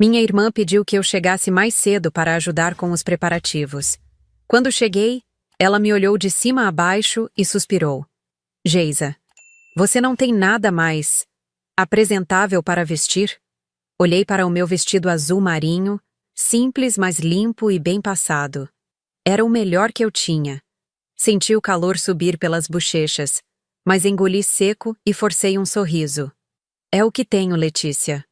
Minha irmã pediu que eu chegasse mais cedo para ajudar com os preparativos. Quando cheguei, ela me olhou de cima a baixo e suspirou. Geisa, você não tem nada mais apresentável para vestir? Olhei para o meu vestido azul marinho, simples, mas limpo e bem passado. Era o melhor que eu tinha. Senti o calor subir pelas bochechas, mas engoli seco e forcei um sorriso. É o que tenho, Letícia.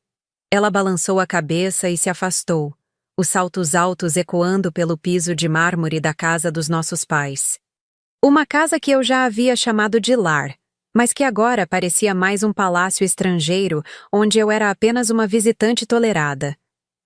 Ela balançou a cabeça e se afastou, os saltos altos ecoando pelo piso de mármore da casa dos nossos pais. Uma casa que eu já havia chamado de lar, mas que agora parecia mais um palácio estrangeiro onde eu era apenas uma visitante tolerada.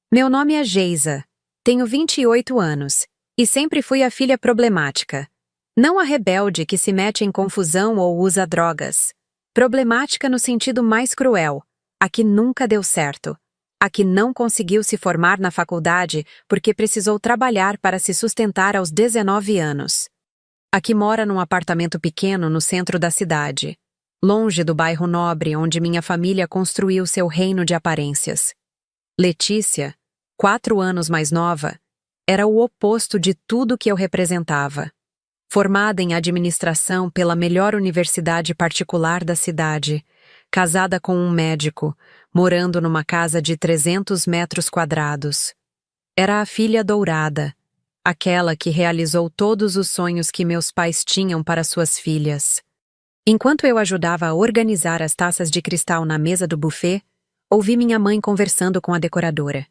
Meu nome é Geisa, tenho 28 anos, e sempre fui a filha problemática. Não a rebelde que se mete em confusão ou usa drogas. Problemática no sentido mais cruel, a que nunca deu certo. A que não conseguiu se formar na faculdade porque precisou trabalhar para se sustentar aos 19 anos. A que mora num apartamento pequeno no centro da cidade, longe do bairro nobre onde minha família construiu seu reino de aparências. Letícia, 4 anos mais nova, era o oposto de tudo que eu representava. Formada em administração pela melhor universidade particular da cidade, casada com um médico, morando numa casa de 300 metros quadrados. Era a filha dourada, aquela que realizou todos os sonhos que meus pais tinham para suas filhas. Enquanto eu ajudava a organizar as taças de cristal na mesa do buffet, ouvi minha mãe conversando com a decoradora.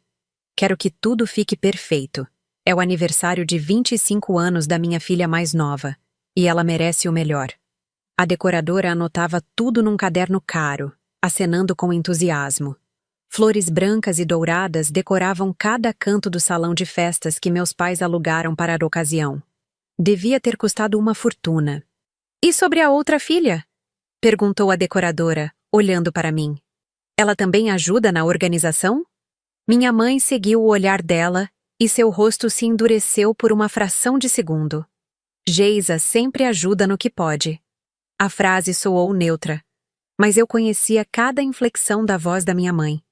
Quero que tudo fique perfeito. É o aniversário de 25 anos da minha filha mais nova, e ela merece o melhor. A decoradora anotava tudo num caderno caro, acenando com entusiasmo. Flores brancas e douradas decoravam cada canto do salão de festas que meus pais alugaram para a ocasião. Devia ter custado uma fortuna. E sobre a outra filha? Perguntou a decoradora, olhando para mim. Ela também ajuda na organização? Minha mãe seguiu o olhar dela e seu rosto se endureceu por uma fração de segundo. Geisa sempre ajuda no que pode. A frase soou neutra, mas eu conhecia cada inflexão da voz da minha mãe.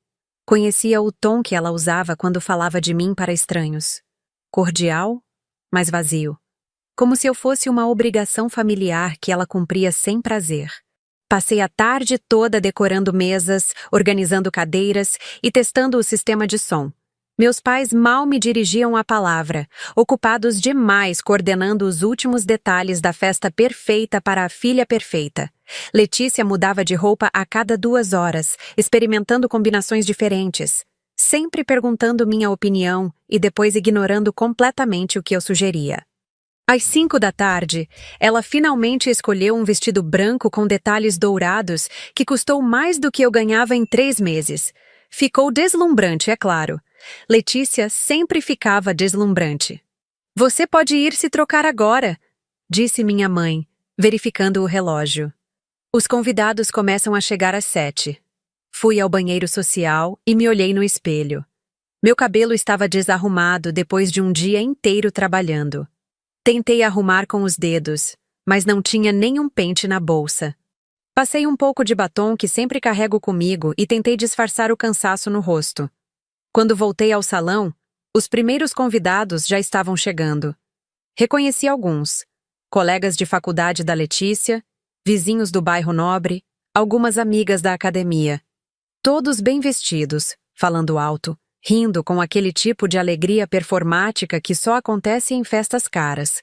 Conhecia o tom que ela usava quando falava de mim para estranhos. Cordial, mas vazio. Como se eu fosse uma obrigação familiar que ela cumpria sem prazer. Passei a tarde toda decorando mesas, organizando cadeiras e testando o sistema de som. Meus pais mal me dirigiam a palavra, ocupados demais coordenando os últimos detalhes da festa perfeita para a filha perfeita. Letícia mudava de roupa a cada 2 horas, experimentando combinações diferentes, sempre perguntando minha opinião e depois ignorando completamente o que eu sugeria. Às 5 da tarde, ela finalmente escolheu um vestido branco com detalhes dourados que custou mais do que eu ganhava em 3 meses. Ficou deslumbrante, é claro. Letícia sempre ficava deslumbrante. Você pode ir se trocar agora, disse minha mãe, verificando o relógio. Os convidados começam a chegar às 7. Fui ao banheiro social e me olhei no espelho. Meu cabelo estava desarrumado depois de um dia inteiro trabalhando. Tentei arrumar com os dedos, mas não tinha nenhum pente na bolsa. Passei um pouco de batom que sempre carrego comigo e tentei disfarçar o cansaço no rosto. Quando voltei ao salão, os primeiros convidados já estavam chegando. Reconheci alguns: colegas de faculdade da Letícia, vizinhos do bairro nobre, algumas amigas da academia. Todos bem vestidos, falando alto, rindo com aquele tipo de alegria performática que só acontece em festas caras.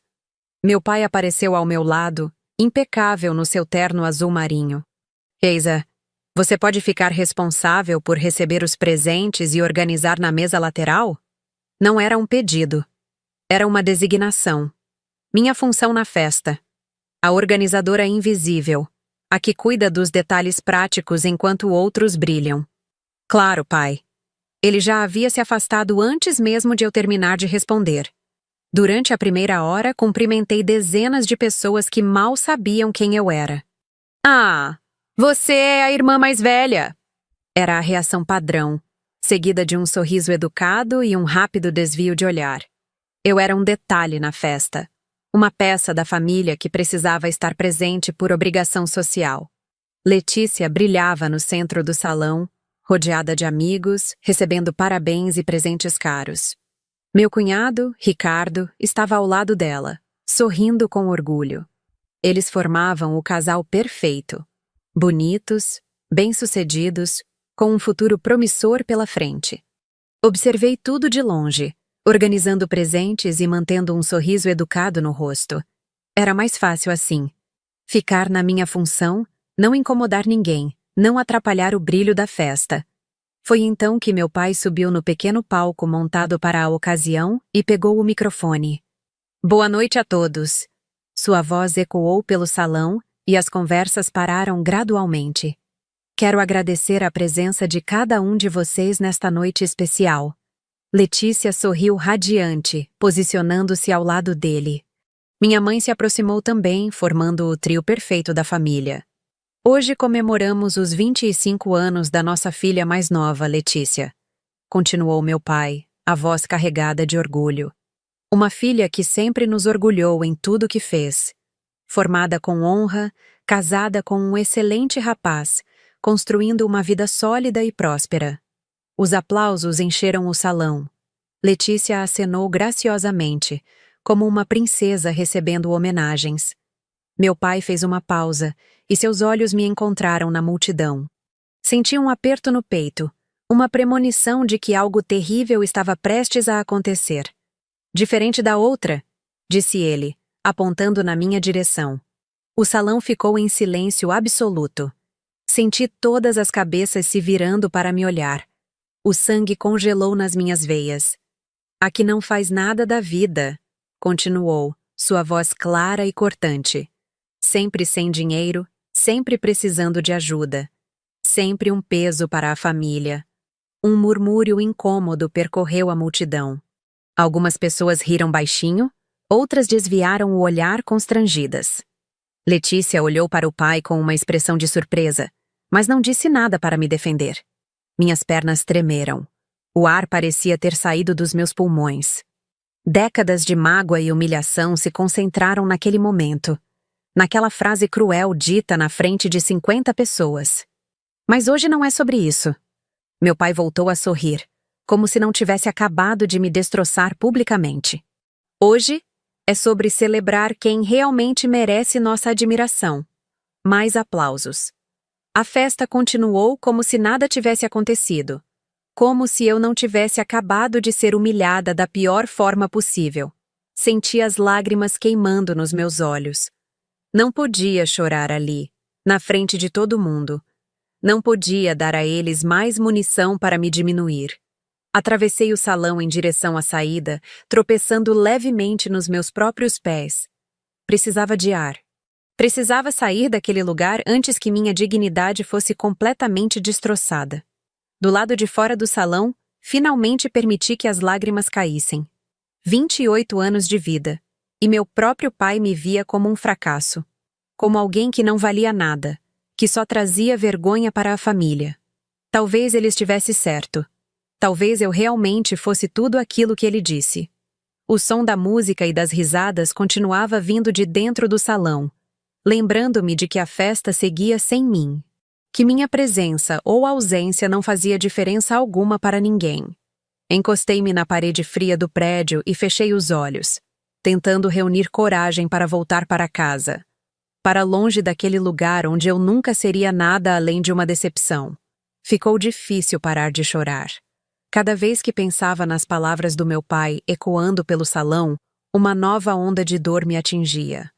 Meu pai apareceu ao meu lado, impecável no seu terno azul marinho. Geisa, você pode ficar responsável por receber os presentes e organizar na mesa lateral? Não era um pedido. Era uma designação. Minha função na festa. A organizadora invisível, a que cuida dos detalhes práticos enquanto outros brilham. Claro, pai. Ele já havia se afastado antes mesmo de eu terminar de responder. Durante a primeira hora, cumprimentei dezenas de pessoas que mal sabiam quem eu era. Ah, você é a irmã mais velha! Era a reação padrão, seguida de um sorriso educado e um rápido desvio de olhar. Eu era um detalhe na festa, uma peça da família que precisava estar presente por obrigação social. Letícia brilhava no centro do salão, rodeada de amigos, recebendo parabéns e presentes caros. Meu cunhado, Ricardo, estava ao lado dela, sorrindo com orgulho. Eles formavam o casal perfeito. Bonitos, bem-sucedidos, com um futuro promissor pela frente. Observei tudo de longe, organizando presentes e mantendo um sorriso educado no rosto. Era mais fácil assim. Ficar na minha função, não incomodar ninguém, não atrapalhar o brilho da festa. Foi então que meu pai subiu no pequeno palco montado para a ocasião e pegou o microfone. Boa noite a todos. Sua voz ecoou pelo salão e as conversas pararam gradualmente. Quero agradecer a presença de cada um de vocês nesta noite especial. Letícia sorriu radiante, posicionando-se ao lado dele. Minha mãe se aproximou também, formando o trio perfeito da família. Hoje comemoramos os 25 anos da nossa filha mais nova, Letícia. Continuou meu pai, a voz carregada de orgulho. Uma filha que sempre nos orgulhou em tudo que fez. Formada com honra, casada com um excelente rapaz, construindo uma vida sólida e próspera. Os aplausos encheram o salão. Letícia acenou graciosamente, como uma princesa recebendo homenagens. Meu pai fez uma pausa, e seus olhos me encontraram na multidão. Senti um aperto no peito, uma premonição de que algo terrível estava prestes a acontecer. Diferente da outra, disse ele, apontando na minha direção. O salão ficou em silêncio absoluto. Senti todas as cabeças se virando para me olhar. O sangue congelou nas minhas veias. Aqui não faz nada da vida, continuou, sua voz clara e cortante. Sempre sem dinheiro, sempre precisando de ajuda. Sempre um peso para a família. Um murmúrio incômodo percorreu a multidão. Algumas pessoas riram baixinho, outras desviaram o olhar constrangidas. Letícia olhou para o pai com uma expressão de surpresa, mas não disse nada para me defender. Minhas pernas tremeram. O ar parecia ter saído dos meus pulmões. Décadas de mágoa e humilhação se concentraram naquele momento, naquela frase cruel dita na frente de 50 pessoas. Mas hoje não é sobre isso. Meu pai voltou a sorrir, como se não tivesse acabado de me destroçar publicamente. Hoje é sobre celebrar quem realmente merece nossa admiração. Mais aplausos. A festa continuou como se nada tivesse acontecido. Como se eu não tivesse acabado de ser humilhada da pior forma possível. Senti as lágrimas queimando nos meus olhos. Não podia chorar ali, na frente de todo mundo. Não podia dar a eles mais munição para me diminuir. Atravessei o salão em direção à saída, tropeçando levemente nos meus próprios pés. Precisava de ar. Precisava sair daquele lugar antes que minha dignidade fosse completamente destroçada. Do lado de fora do salão, finalmente permiti que as lágrimas caíssem. 28 anos de vida, e meu próprio pai me via como um fracasso. Como alguém que não valia nada, que só trazia vergonha para a família. Talvez ele estivesse certo. Talvez eu realmente fosse tudo aquilo que ele disse. O som da música e das risadas continuava vindo de dentro do salão, lembrando-me de que a festa seguia sem mim. Que minha presença ou ausência não fazia diferença alguma para ninguém. Encostei-me na parede fria do prédio e fechei os olhos, tentando reunir coragem para voltar para casa. Para longe daquele lugar onde eu nunca seria nada além de uma decepção. Ficou difícil parar de chorar. Cada vez que pensava nas palavras do meu pai ecoando pelo salão, uma nova onda de dor me atingia.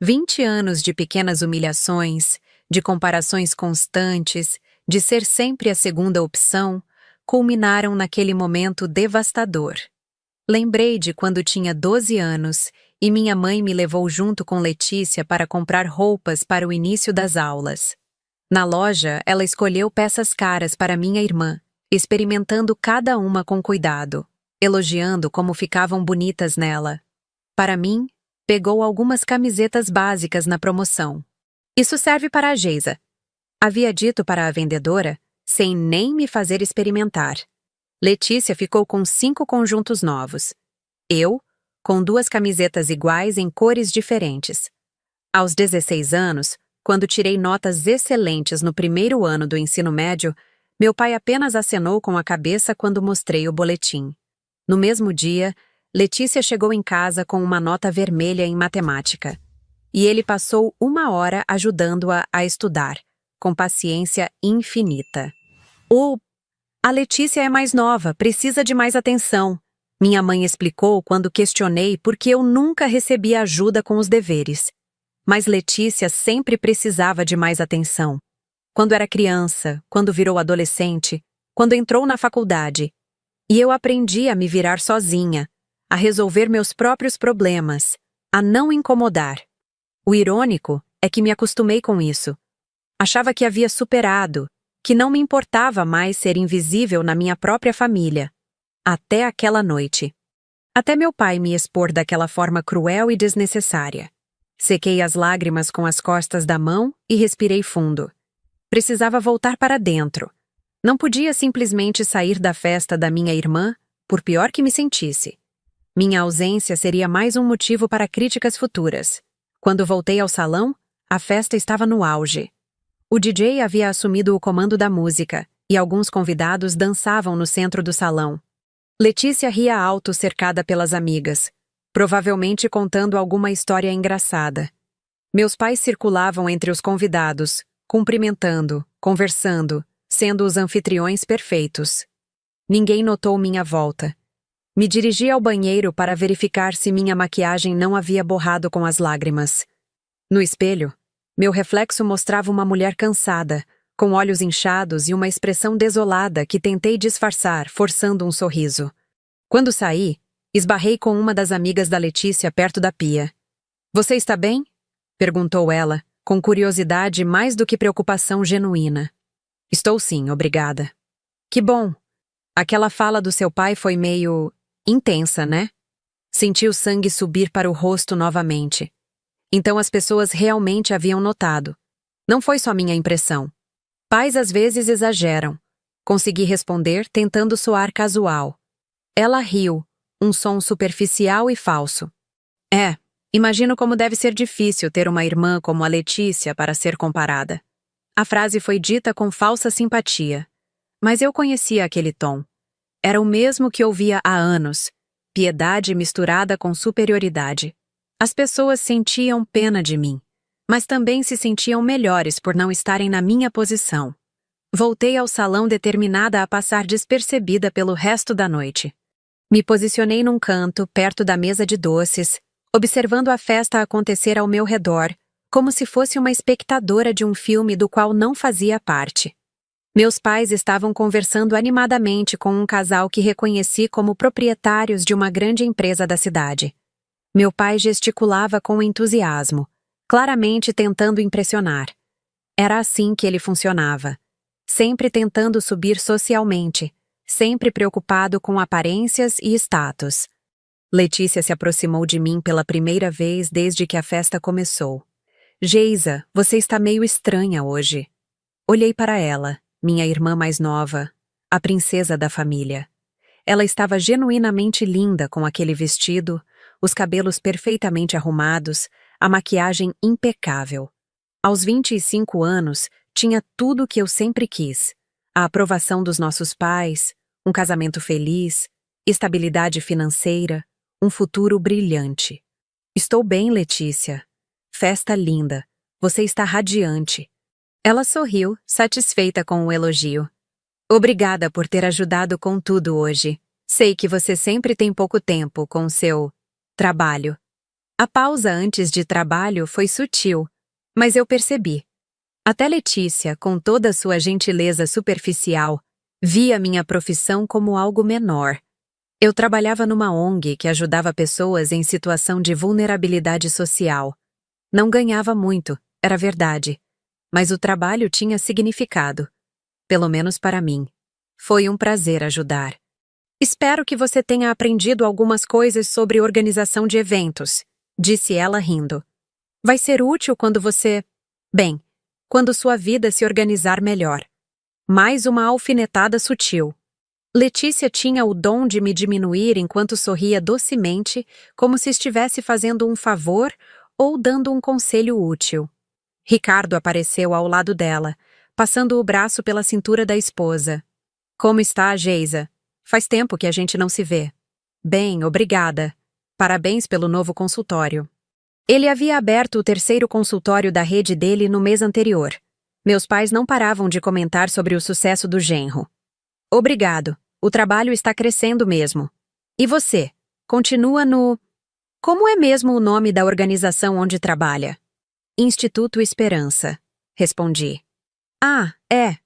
20 anos de pequenas humilhações, de comparações constantes, de ser sempre a segunda opção, culminaram naquele momento devastador. Lembrei de quando tinha 12 anos e minha mãe me levou junto com Letícia para comprar roupas para o início das aulas. Na loja, ela escolheu peças caras para minha irmã, experimentando cada uma com cuidado, elogiando como ficavam bonitas nela. Para mim, pegou algumas camisetas básicas na promoção. Isso serve para a Geisa, havia dito para a vendedora, sem nem me fazer experimentar. Letícia ficou com 5 conjuntos novos. Eu, com 2 camisetas iguais em cores diferentes. Aos 16 anos, quando tirei notas excelentes no primeiro ano do ensino médio, Meu pai apenas acenou com a cabeça quando mostrei o boletim. No mesmo dia, Letícia chegou em casa com uma nota vermelha em matemática. E ele passou 1 hora ajudando-a a estudar, com paciência infinita. A Letícia é mais nova, precisa de mais atenção. Minha mãe explicou quando questionei por que eu nunca recebia ajuda com os deveres. Mas Letícia sempre precisava de mais atenção. Quando era criança, quando virou adolescente, quando entrou na faculdade. E eu aprendi a me virar sozinha, a resolver meus próprios problemas, a não incomodar. O irônico é que me acostumei com isso. Achava que havia superado, que não me importava mais ser invisível na minha própria família. Até aquela noite. Até meu pai me expor daquela forma cruel e desnecessária. Sequei as lágrimas com as costas da mão e respirei fundo. Precisava voltar para dentro. Não podia simplesmente sair da festa da minha irmã, por pior que me sentisse. Minha ausência seria mais um motivo para críticas futuras. Quando voltei ao salão, a festa estava no auge. O DJ havia assumido o comando da música, e alguns convidados dançavam no centro do salão. Letícia ria alto cercada pelas amigas, provavelmente contando alguma história engraçada. Meus pais circulavam entre os convidados, cumprimentando, conversando, sendo os anfitriões perfeitos. Ninguém notou minha volta. Me dirigi ao banheiro para verificar se minha maquiagem não havia borrado com as lágrimas. No espelho, meu reflexo mostrava uma mulher cansada, com olhos inchados e uma expressão desolada que tentei disfarçar, forçando um sorriso. Quando saí, esbarrei com uma das amigas da Letícia perto da pia. "Você está bem?" perguntou ela, com curiosidade mais do que preocupação genuína. "Estou sim, obrigada." "Que bom. Aquela fala do seu pai foi meio intensa, né?" Senti o sangue subir para o rosto novamente. Então as pessoas realmente haviam notado. Não foi só minha impressão. Pais às vezes exageram. Consegui responder tentando soar casual. Ela riu, um som superficial e falso. Imagino como deve ser difícil ter uma irmã como a Letícia para ser comparada." A frase foi dita com falsa simpatia. Mas eu conhecia aquele tom. Era o mesmo que ouvia há anos. Piedade misturada com superioridade. As pessoas sentiam pena de mim, mas também se sentiam melhores por não estarem na minha posição. Voltei ao salão determinada a passar despercebida pelo resto da noite. Me posicionei num canto, perto da mesa de doces, observando a festa acontecer ao meu redor, como se fosse uma espectadora de um filme do qual não fazia parte. Meus pais estavam conversando animadamente com um casal que reconheci como proprietários de uma grande empresa da cidade. Meu pai gesticulava com entusiasmo, claramente tentando impressionar. Era assim que ele funcionava. Sempre tentando subir socialmente, sempre preocupado com aparências e status. Letícia se aproximou de mim pela primeira vez desde que a festa começou. "Geisa, você está meio estranha hoje." Olhei para ela, minha irmã mais nova, a princesa da família. Ela estava genuinamente linda com aquele vestido, os cabelos perfeitamente arrumados, a maquiagem impecável. Aos 25 anos, tinha tudo o que eu sempre quis. A aprovação dos nossos pais, um casamento feliz, estabilidade financeira, um futuro brilhante. "Estou bem, Letícia. Festa linda. Você está radiante." Ela sorriu, satisfeita com o elogio. "Obrigada por ter ajudado com tudo hoje. Sei que você sempre tem pouco tempo com seu trabalho." A pausa antes de trabalho foi sutil, mas eu percebi. Até Letícia, com toda a sua gentileza superficial, via minha profissão como algo menor. Eu trabalhava numa ONG que ajudava pessoas em situação de vulnerabilidade social. Não ganhava muito, era verdade, mas o trabalho tinha significado. Pelo menos para mim. Foi um prazer ajudar. "Espero que você tenha aprendido algumas coisas sobre organização de eventos", disse ela rindo. "Vai ser útil quando quando sua vida se organizar melhor." Mais uma alfinetada sutil. Letícia tinha o dom de me diminuir enquanto sorria docemente, como se estivesse fazendo um favor ou dando um conselho útil. Ricardo apareceu ao lado dela, passando o braço pela cintura da esposa. Como está, Geisa? Faz tempo que a gente não se vê. Bem, obrigada. Parabéns pelo novo consultório. Ele havia aberto o terceiro consultório da rede dele no mês anterior. Meus pais não paravam de comentar sobre o sucesso do genro. Obrigado. O trabalho está crescendo mesmo. E você? Continua no... Como é mesmo o nome da organização onde trabalha? Instituto Esperança. Respondi. Ah, é.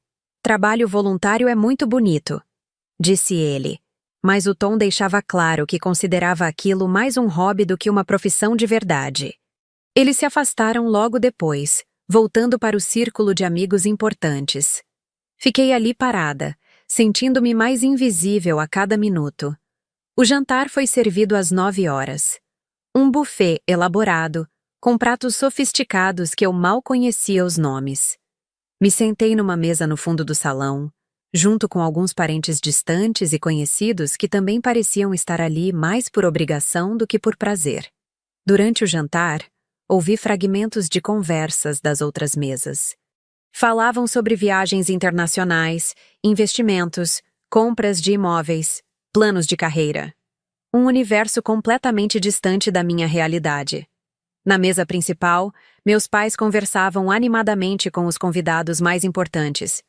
Trabalho voluntário é muito bonito, disse ele. Mas o tom deixava claro que considerava aquilo mais um hobby do que uma profissão de verdade. Eles se afastaram logo depois, voltando para o círculo de amigos importantes. Fiquei ali parada, sentindo-me mais invisível a cada minuto. O jantar foi servido às 9 horas. Um buffet elaborado, com pratos sofisticados que eu mal conhecia os nomes. Me sentei numa mesa no fundo do salão, junto com alguns parentes distantes e conhecidos que também pareciam estar ali mais por obrigação do que por prazer. Durante o jantar, ouvi fragmentos de conversas das outras mesas. Falavam sobre viagens internacionais, investimentos, compras de imóveis, planos de carreira. Um universo completamente distante da minha realidade. Na mesa principal, meus pais conversavam animadamente com os convidados mais importantes.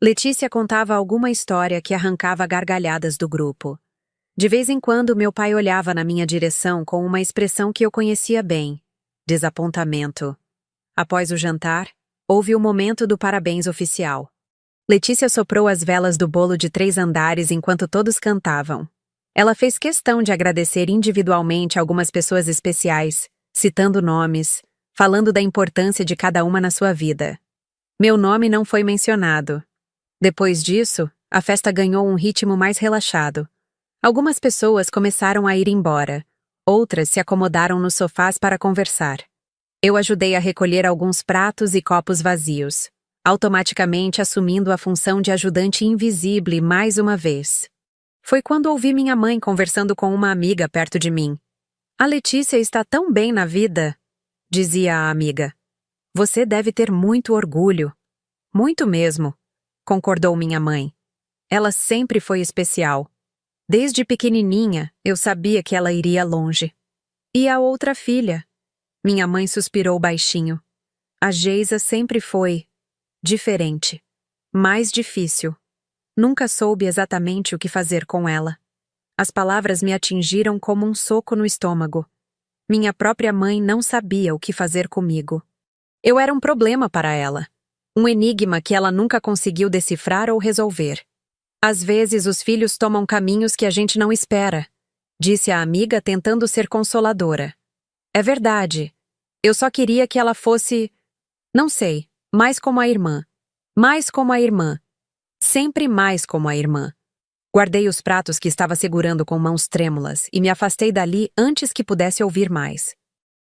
Letícia contava alguma história que arrancava gargalhadas do grupo. De vez em quando, meu pai olhava na minha direção com uma expressão que eu conhecia bem: desapontamento. Após o jantar, houve o momento do parabéns oficial. Letícia soprou as velas do bolo de 3 andares enquanto todos cantavam. Ela fez questão de agradecer individualmente algumas pessoas especiais, citando nomes, falando da importância de cada uma na sua vida. Meu nome não foi mencionado. Depois disso, a festa ganhou um ritmo mais relaxado. Algumas pessoas começaram a ir embora, outras se acomodaram nos sofás para conversar. Eu ajudei a recolher alguns pratos e copos vazios, automaticamente assumindo a função de ajudante invisível mais uma vez. Foi quando ouvi minha mãe conversando com uma amiga perto de mim. "A Letícia está tão bem na vida", dizia a amiga. "Você deve ter muito orgulho." "Muito mesmo", concordou minha mãe. "Ela sempre foi especial. Desde pequenininha, eu sabia que ela iria longe." "E a outra filha?" Minha mãe suspirou baixinho. "A Geisa sempre foi diferente, mais difícil. Nunca soube exatamente o que fazer com ela." As palavras me atingiram como um soco no estômago. Minha própria mãe não sabia o que fazer comigo. Eu era um problema para ela. Um enigma que ela nunca conseguiu decifrar ou resolver. "Às vezes os filhos tomam caminhos que a gente não espera", disse a amiga tentando ser consoladora. "É verdade. Eu só queria que ela fosse... não sei, mais como a irmã. Mais como a irmã. Sempre mais como a irmã." Guardei os pratos que estava segurando com mãos trêmulas e me afastei dali antes que pudesse ouvir mais.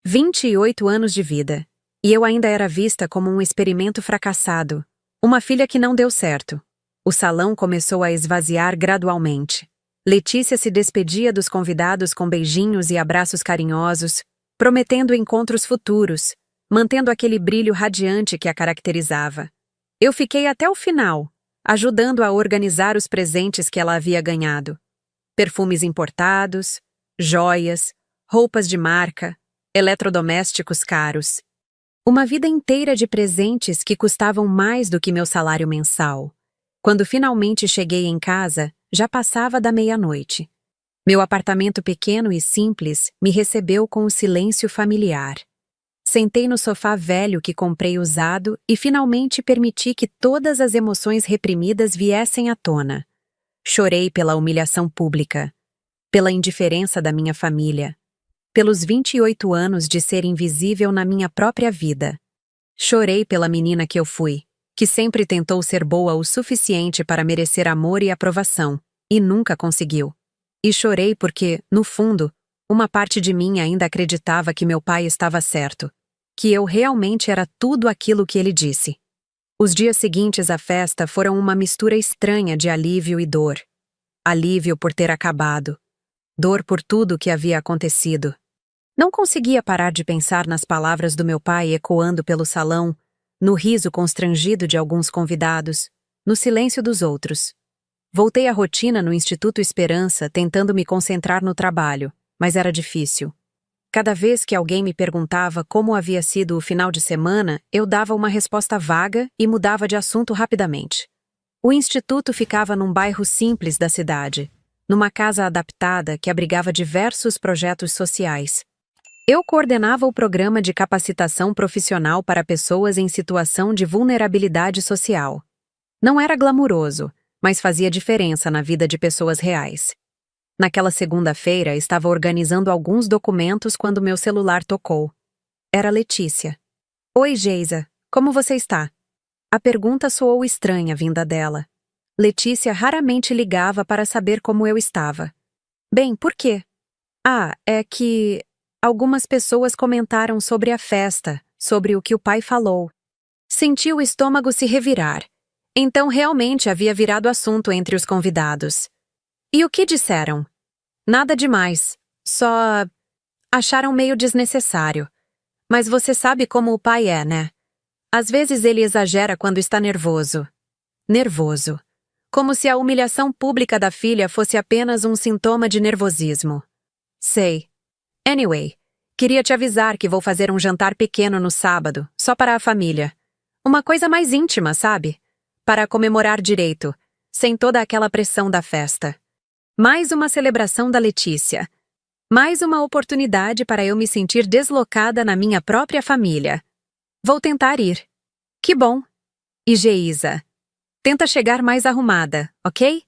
28 anos de vida. E eu ainda era vista como um experimento fracassado. Uma filha que não deu certo. O salão começou a esvaziar gradualmente. Letícia se despedia dos convidados com beijinhos e abraços carinhosos, prometendo encontros futuros, mantendo aquele brilho radiante que a caracterizava. Eu fiquei até o final, ajudando a organizar os presentes que ela havia ganhado. Perfumes importados, joias, roupas de marca, eletrodomésticos caros. Uma vida inteira de presentes que custavam mais do que meu salário mensal. Quando finalmente cheguei em casa, já passava da meia-noite. Meu apartamento pequeno e simples me recebeu com o silêncio familiar. Sentei no sofá velho que comprei usado e finalmente permiti que todas as emoções reprimidas viessem à tona. Chorei pela humilhação pública, pela indiferença da minha família, pelos 28 anos de ser invisível na minha própria vida. Chorei pela menina que eu fui, que sempre tentou ser boa o suficiente para merecer amor e aprovação, e nunca conseguiu. E chorei porque, no fundo, uma parte de mim ainda acreditava que meu pai estava certo, que eu realmente era tudo aquilo que ele disse. Os dias seguintes à festa foram uma mistura estranha de alívio e dor. Alívio por ter acabado. Dor por tudo o que havia acontecido. Não conseguia parar de pensar nas palavras do meu pai ecoando pelo salão, no riso constrangido de alguns convidados, no silêncio dos outros. Voltei à rotina no Instituto Esperança, tentando me concentrar no trabalho, mas era difícil. Cada vez que alguém me perguntava como havia sido o final de semana, eu dava uma resposta vaga e mudava de assunto rapidamente. O instituto ficava num bairro simples da cidade, numa casa adaptada que abrigava diversos projetos sociais. Eu coordenava o programa de capacitação profissional para pessoas em situação de vulnerabilidade social. Não era glamuroso, mas fazia diferença na vida de pessoas reais. Naquela segunda-feira, estava organizando alguns documentos quando meu celular tocou. Era Letícia. Oi, Geisa. Como você está? A pergunta soou estranha vinda dela. Letícia raramente ligava para saber como eu estava. Bem, por quê? Ah, é que algumas pessoas comentaram sobre a festa, sobre o que o pai falou. Senti o estômago se revirar. Então realmente havia virado assunto entre os convidados. E o que disseram? Nada demais. Só acharam meio desnecessário. Mas você sabe como o pai é, né? Às vezes ele exagera quando está nervoso. Nervoso. Como se a humilhação pública da filha fosse apenas um sintoma de nervosismo. Sei. Anyway, queria te avisar que vou fazer um jantar pequeno no sábado, só para a família. Uma coisa mais íntima, sabe? Para comemorar direito, sem toda aquela pressão da festa. Mais uma celebração da Letícia. Mais uma oportunidade para eu me sentir deslocada na minha própria família. Vou tentar ir. Que bom. E Geisa? Tenta chegar mais arrumada, ok?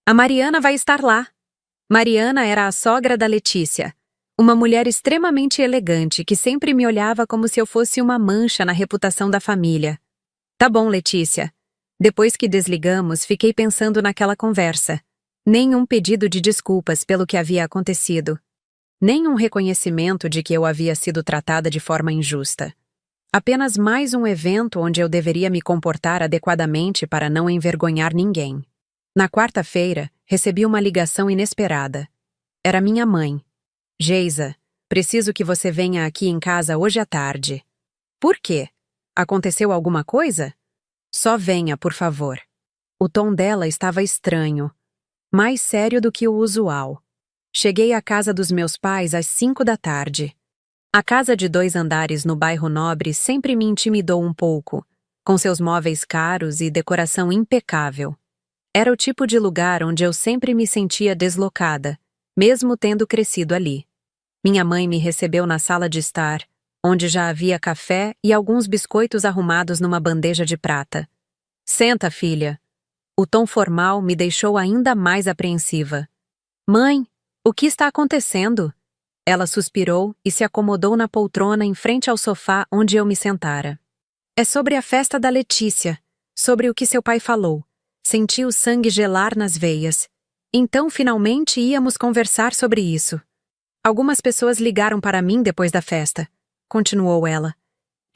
A Mariana vai estar lá. Mariana era a sogra da Letícia. Uma mulher extremamente elegante que sempre me olhava como se eu fosse uma mancha na reputação da família. Tá bom, Letícia. Depois que desligamos, fiquei pensando naquela conversa. Nenhum pedido de desculpas pelo que havia acontecido. Nenhum reconhecimento de que eu havia sido tratada de forma injusta. Apenas mais um evento onde eu deveria me comportar adequadamente para não envergonhar ninguém. Na quarta-feira, recebi uma ligação inesperada. Era minha mãe. Geisa, preciso que você venha aqui em casa hoje à tarde. Por quê? Aconteceu alguma coisa? Só venha, por favor. O tom dela estava estranho. Mais sério do que o usual. Cheguei à casa dos meus pais às 5 da tarde. A casa de 2 andares no bairro Nobre sempre me intimidou um pouco, com seus móveis caros e decoração impecável. Era o tipo de lugar onde eu sempre me sentia deslocada, mesmo tendo crescido ali. Minha mãe me recebeu na sala de estar, onde já havia café e alguns biscoitos arrumados numa bandeja de prata. Senta, filha. O tom formal me deixou ainda mais apreensiva. Mãe, o que está acontecendo? Ela suspirou e se acomodou na poltrona em frente ao sofá onde eu me sentara. É sobre a festa da Letícia, sobre o que seu pai falou. Senti o sangue gelar nas veias. Então, finalmente, íamos conversar sobre isso. Algumas pessoas ligaram para mim depois da festa, continuou ela,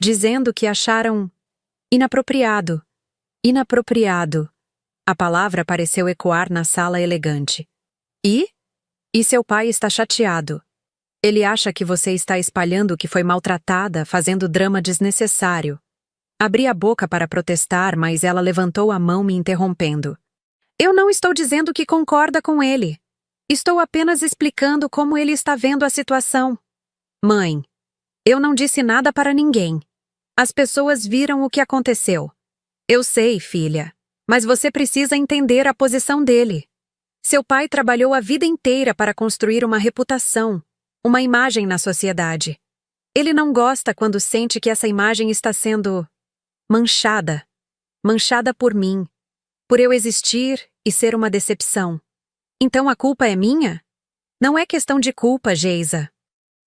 dizendo que acharam inapropriado. Inapropriado. A palavra pareceu ecoar na sala elegante. E? E seu pai está chateado. Ele acha que você está espalhando que foi maltratada, fazendo drama desnecessário. Abri a boca para protestar, mas ela levantou a mão me interrompendo. Eu não estou dizendo que concorda com ele. Estou apenas explicando como ele está vendo a situação. Mãe, eu não disse nada para ninguém. As pessoas viram o que aconteceu. Eu sei, filha, mas você precisa entender a posição dele. Seu pai trabalhou a vida inteira para construir uma reputação, uma imagem na sociedade. Ele não gosta quando sente que essa imagem está sendo manchada. Manchada por mim, por eu existir e ser uma decepção. Então a culpa é minha? Não é questão de culpa, Geisa.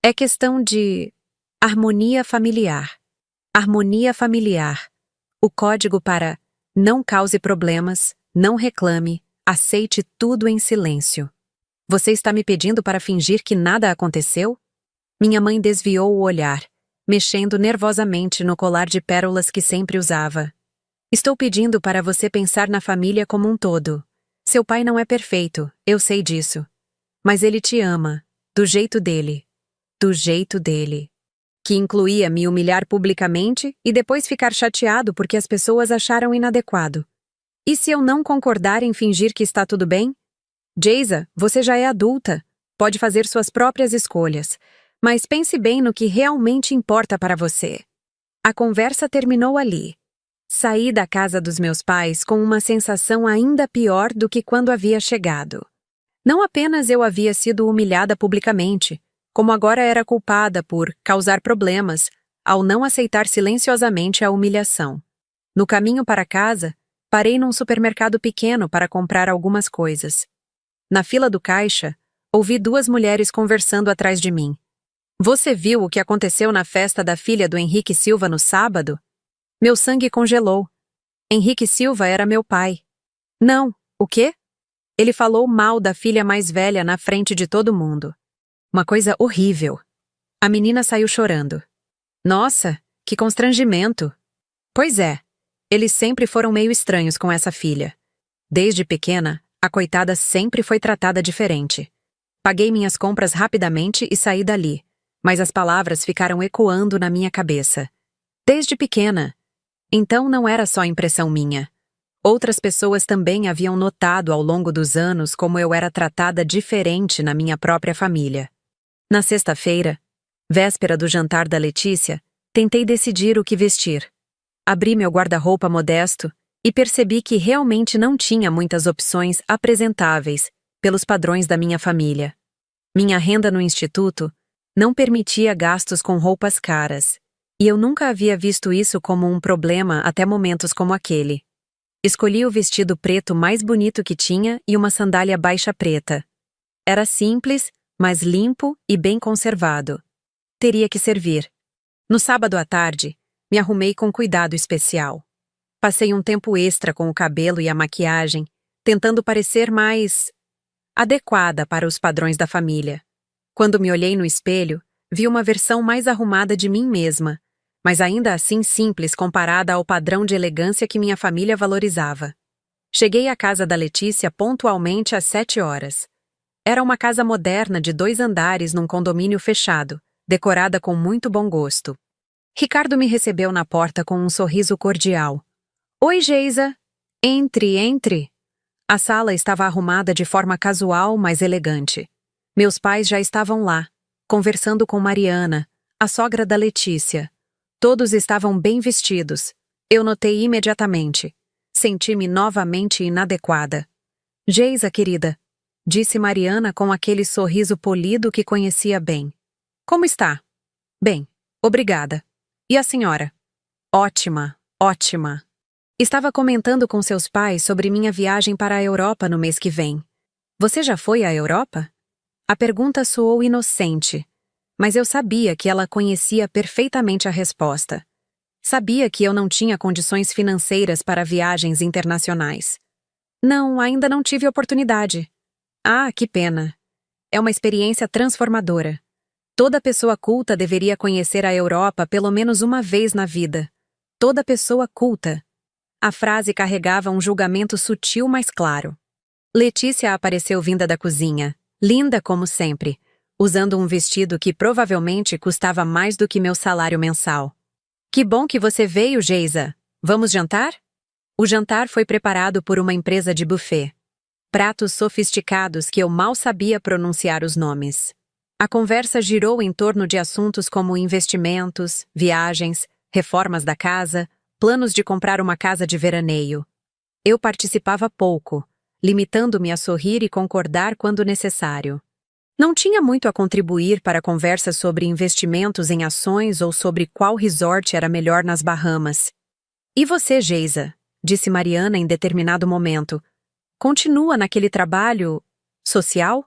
É questão de harmonia familiar. Harmonia familiar. O código para não cause problemas, não reclame, aceite tudo em silêncio. Você está me pedindo para fingir que nada aconteceu? Minha mãe desviou o olhar, mexendo nervosamente no colar de pérolas que sempre usava. Estou pedindo para você pensar na família como um todo. Seu pai não é perfeito, eu sei disso. Mas ele te ama, do jeito dele. Do jeito dele. que incluía me humilhar publicamente e depois ficar chateado porque as pessoas acharam inadequado. E se eu não concordar em fingir que está tudo bem? Geisa, você já é adulta, pode fazer suas próprias escolhas, mas pense bem no que realmente importa para você. A conversa terminou ali. Saí da casa dos meus pais com uma sensação ainda pior do que quando havia chegado. Não apenas eu havia sido humilhada publicamente, como agora era culpada por causar problemas ao não aceitar silenciosamente a humilhação. No caminho para casa, parei num supermercado pequeno para comprar algumas coisas. Na fila do caixa, ouvi duas mulheres conversando atrás de mim. Você viu o que aconteceu na festa da filha do Henrique Silva no sábado? Meu sangue congelou. Henrique Silva era meu pai. Não, o quê? Ele falou mal da filha mais velha na frente de todo mundo. Uma coisa horrível. A menina saiu chorando. Nossa, que constrangimento. Pois é, eles sempre foram meio estranhos com essa filha. Desde pequena, a coitada sempre foi tratada diferente. Paguei minhas compras rapidamente e saí dali, mas as palavras ficaram ecoando na minha cabeça. Desde pequena. Então não era só impressão minha. Outras pessoas também haviam notado ao longo dos anos como eu era tratada diferente na minha própria família. Na sexta-feira, véspera do jantar da Letícia, tentei decidir o que vestir. Abri meu guarda-roupa modesto e percebi que realmente não tinha muitas opções apresentáveis pelos padrões da minha família. Minha renda no instituto não permitia gastos com roupas caras, e eu nunca havia visto isso como um problema até momentos como aquele. Escolhi o vestido preto mais bonito que tinha e uma sandália baixa preta. Era simples, mas limpo e bem conservado. Teria que servir. No sábado à tarde, me arrumei com cuidado especial. Passei um tempo extra com o cabelo e a maquiagem, tentando parecer mais adequada para os padrões da família. Quando me olhei no espelho, vi uma versão mais arrumada de mim mesma, mas ainda assim simples comparada ao padrão de elegância que minha família valorizava. Cheguei à casa da Letícia pontualmente às 7 horas. Era uma casa moderna de 2 andares num condomínio fechado, decorada com muito bom gosto. Ricardo me recebeu na porta com um sorriso cordial. Oi, Geisa. Entre, entre. A sala estava arrumada de forma casual, mas elegante. Meus pais já estavam lá, conversando com Mariana, a sogra da Letícia. Todos estavam bem vestidos. Eu notei imediatamente. Senti-me novamente inadequada. Geisa, querida, disse Mariana com aquele sorriso polido que conhecia bem. Como está? Bem, obrigada. E a senhora? Ótima, ótima. Estava comentando com seus pais sobre minha viagem para a Europa no mês que vem. Você já foi à Europa? A pergunta soou inocente, mas eu sabia que ela conhecia perfeitamente a resposta. Sabia que eu não tinha condições financeiras para viagens internacionais. Não, ainda não tive oportunidade. Ah, que pena. É uma experiência transformadora. Toda pessoa culta deveria conhecer a Europa pelo menos uma vez na vida. Toda pessoa culta. A frase carregava um julgamento sutil, mas claro. Letícia apareceu vinda da cozinha, linda como sempre, usando um vestido que provavelmente custava mais do que meu salário mensal. Que bom que você veio, Geisa. Vamos jantar? O jantar foi preparado por uma empresa de buffet. Pratos sofisticados que eu mal sabia pronunciar os nomes. A conversa girou em torno de assuntos como investimentos, viagens, reformas da casa, planos de comprar uma casa de veraneio. Eu participava pouco, limitando-me a sorrir e concordar quando necessário. Não tinha muito a contribuir para a conversa sobre investimentos em ações ou sobre qual resort era melhor nas Bahamas. E você, Geisa? Disse Mariana em determinado momento. Continua naquele trabalho social?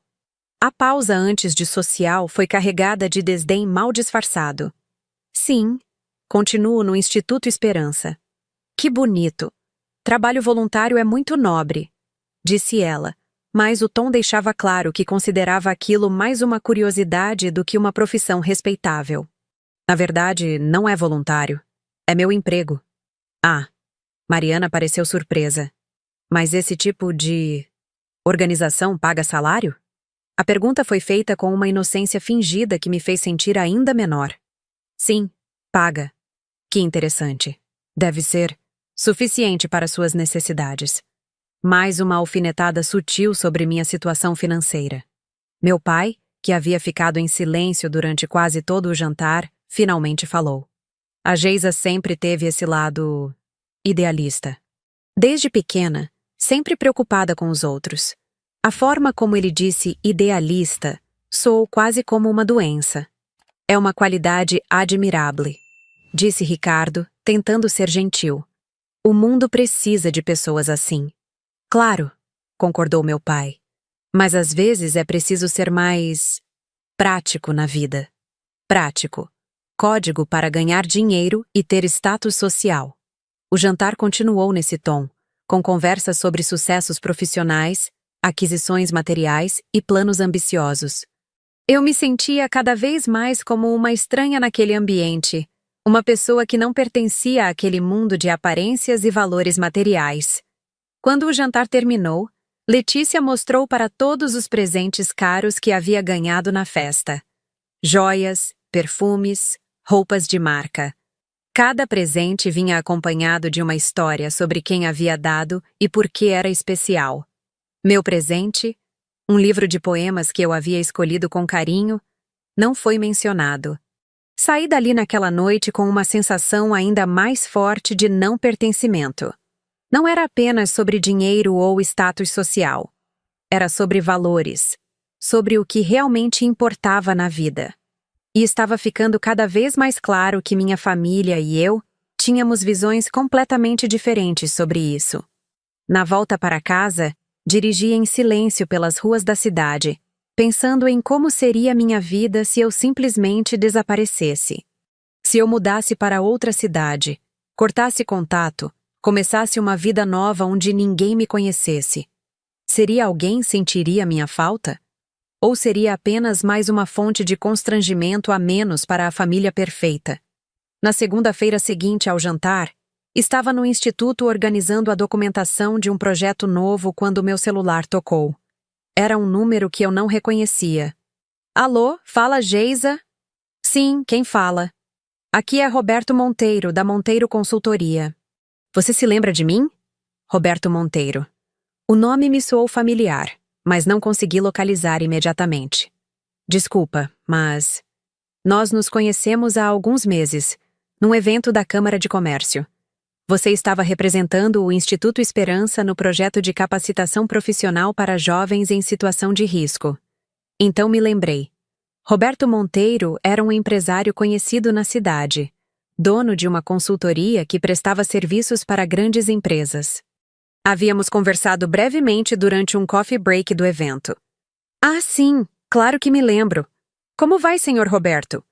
A pausa antes de social foi carregada de desdém mal disfarçado. Sim, continuo no Instituto Esperança. Que bonito. Trabalho voluntário é muito nobre, disse ela, mas o tom deixava claro que considerava aquilo mais uma curiosidade do que uma profissão respeitável. Na verdade, não é voluntário. É meu emprego. Ah, Mariana pareceu surpresa. Mas esse tipo de organização paga salário? A pergunta foi feita com uma inocência fingida que me fez sentir ainda menor. Sim, paga. Que interessante. Deve ser suficiente para suas necessidades. Mais uma alfinetada sutil sobre minha situação financeira. Meu pai, que havia ficado em silêncio durante quase todo o jantar, finalmente falou. A Geisa sempre teve esse lado idealista. Desde pequena, sempre preocupada com os outros. A forma como ele disse idealista soou quase como uma doença. É uma qualidade admirável, disse Ricardo, tentando ser gentil. O mundo precisa de pessoas assim. Claro, concordou meu pai. Mas às vezes é preciso ser mais prático na vida. Prático. Código para ganhar dinheiro e ter status social. O jantar continuou nesse tom, com conversas sobre sucessos profissionais, aquisições materiais e planos ambiciosos. Eu me sentia cada vez mais como uma estranha naquele ambiente, uma pessoa que não pertencia àquele mundo de aparências e valores materiais. Quando o jantar terminou, Letícia mostrou para todos os presentes caros que havia ganhado na festa. Joias, perfumes, roupas de marca. Cada presente vinha acompanhado de uma história sobre quem havia dado e por que era especial. Meu presente, um livro de poemas que eu havia escolhido com carinho, não foi mencionado. Saí dali naquela noite com uma sensação ainda mais forte de não pertencimento. Não era apenas sobre dinheiro ou status social. Era sobre valores, sobre o que realmente importava na vida. E estava ficando cada vez mais claro que minha família e eu tínhamos visões completamente diferentes sobre isso. Na volta para casa, dirigi em silêncio pelas ruas da cidade, pensando em como seria minha vida se eu simplesmente desaparecesse. Se eu mudasse para outra cidade, cortasse contato, começasse uma vida nova onde ninguém me conhecesse. Seria alguém sentiria minha falta? Ou seria apenas mais uma fonte de constrangimento a menos para a família perfeita? Na segunda-feira seguinte ao jantar, estava no instituto organizando a documentação de um projeto novo quando meu celular tocou. Era um número que eu não reconhecia. Alô, fala Geisa? Sim, quem fala? Aqui é Roberto Monteiro, da Monteiro Consultoria. Você se lembra de mim? Roberto Monteiro. O nome me soou familiar, mas não consegui localizar imediatamente. Desculpa, mas... Nós nos conhecemos há alguns meses, num evento da Câmara de Comércio. Você estava representando o Instituto Esperança no projeto de capacitação profissional para jovens em situação de risco. Então me lembrei. Roberto Monteiro era um empresário conhecido na cidade, dono de uma consultoria que prestava serviços para grandes empresas. Havíamos conversado brevemente durante um coffee break do evento. Ah, sim, claro que me lembro. Como vai, senhor Roberto?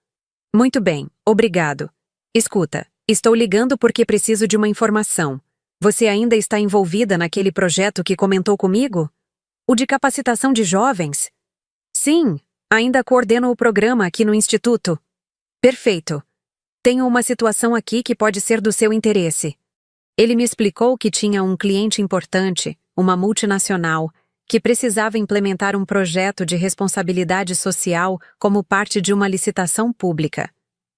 Muito bem, obrigado. Escuta, estou ligando porque preciso de uma informação. Você ainda está envolvida naquele projeto que comentou comigo? O de capacitação de jovens? Sim, ainda coordeno o programa aqui no Instituto. Perfeito. Tenho uma situação aqui que pode ser do seu interesse. Ele me explicou que tinha um cliente importante, uma multinacional, que precisava implementar um projeto de responsabilidade social como parte de uma licitação pública.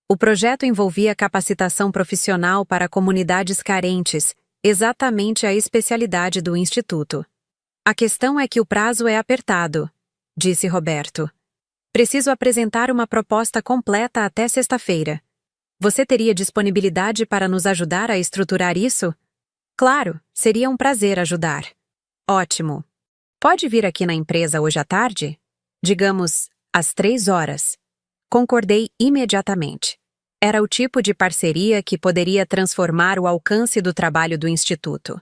O projeto envolvia capacitação profissional para comunidades carentes, exatamente a especialidade do Instituto. A questão é que o prazo é apertado, disse Roberto. Preciso apresentar uma proposta completa até sexta-feira. Você teria disponibilidade para nos ajudar a estruturar isso? Claro, seria um prazer ajudar. Ótimo. Pode vir aqui na empresa hoje à tarde? Digamos, às 3 horas. Concordei imediatamente. Era o tipo de parceria que poderia transformar o alcance do trabalho do Instituto.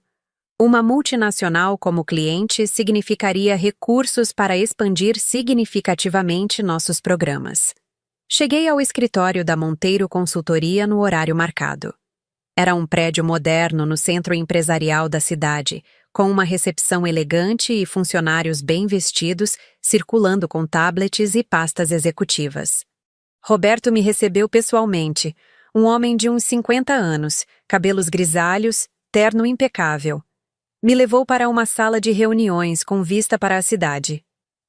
Uma multinacional como cliente significaria recursos para expandir significativamente nossos programas. Cheguei ao escritório da Monteiro Consultoria no horário marcado. Era um prédio moderno no centro empresarial da cidade, com uma recepção elegante e funcionários bem vestidos circulando com tablets e pastas executivas. Roberto me recebeu pessoalmente, um homem de uns 50 anos, cabelos grisalhos, terno impecável. Me levou para uma sala de reuniões com vista para a cidade.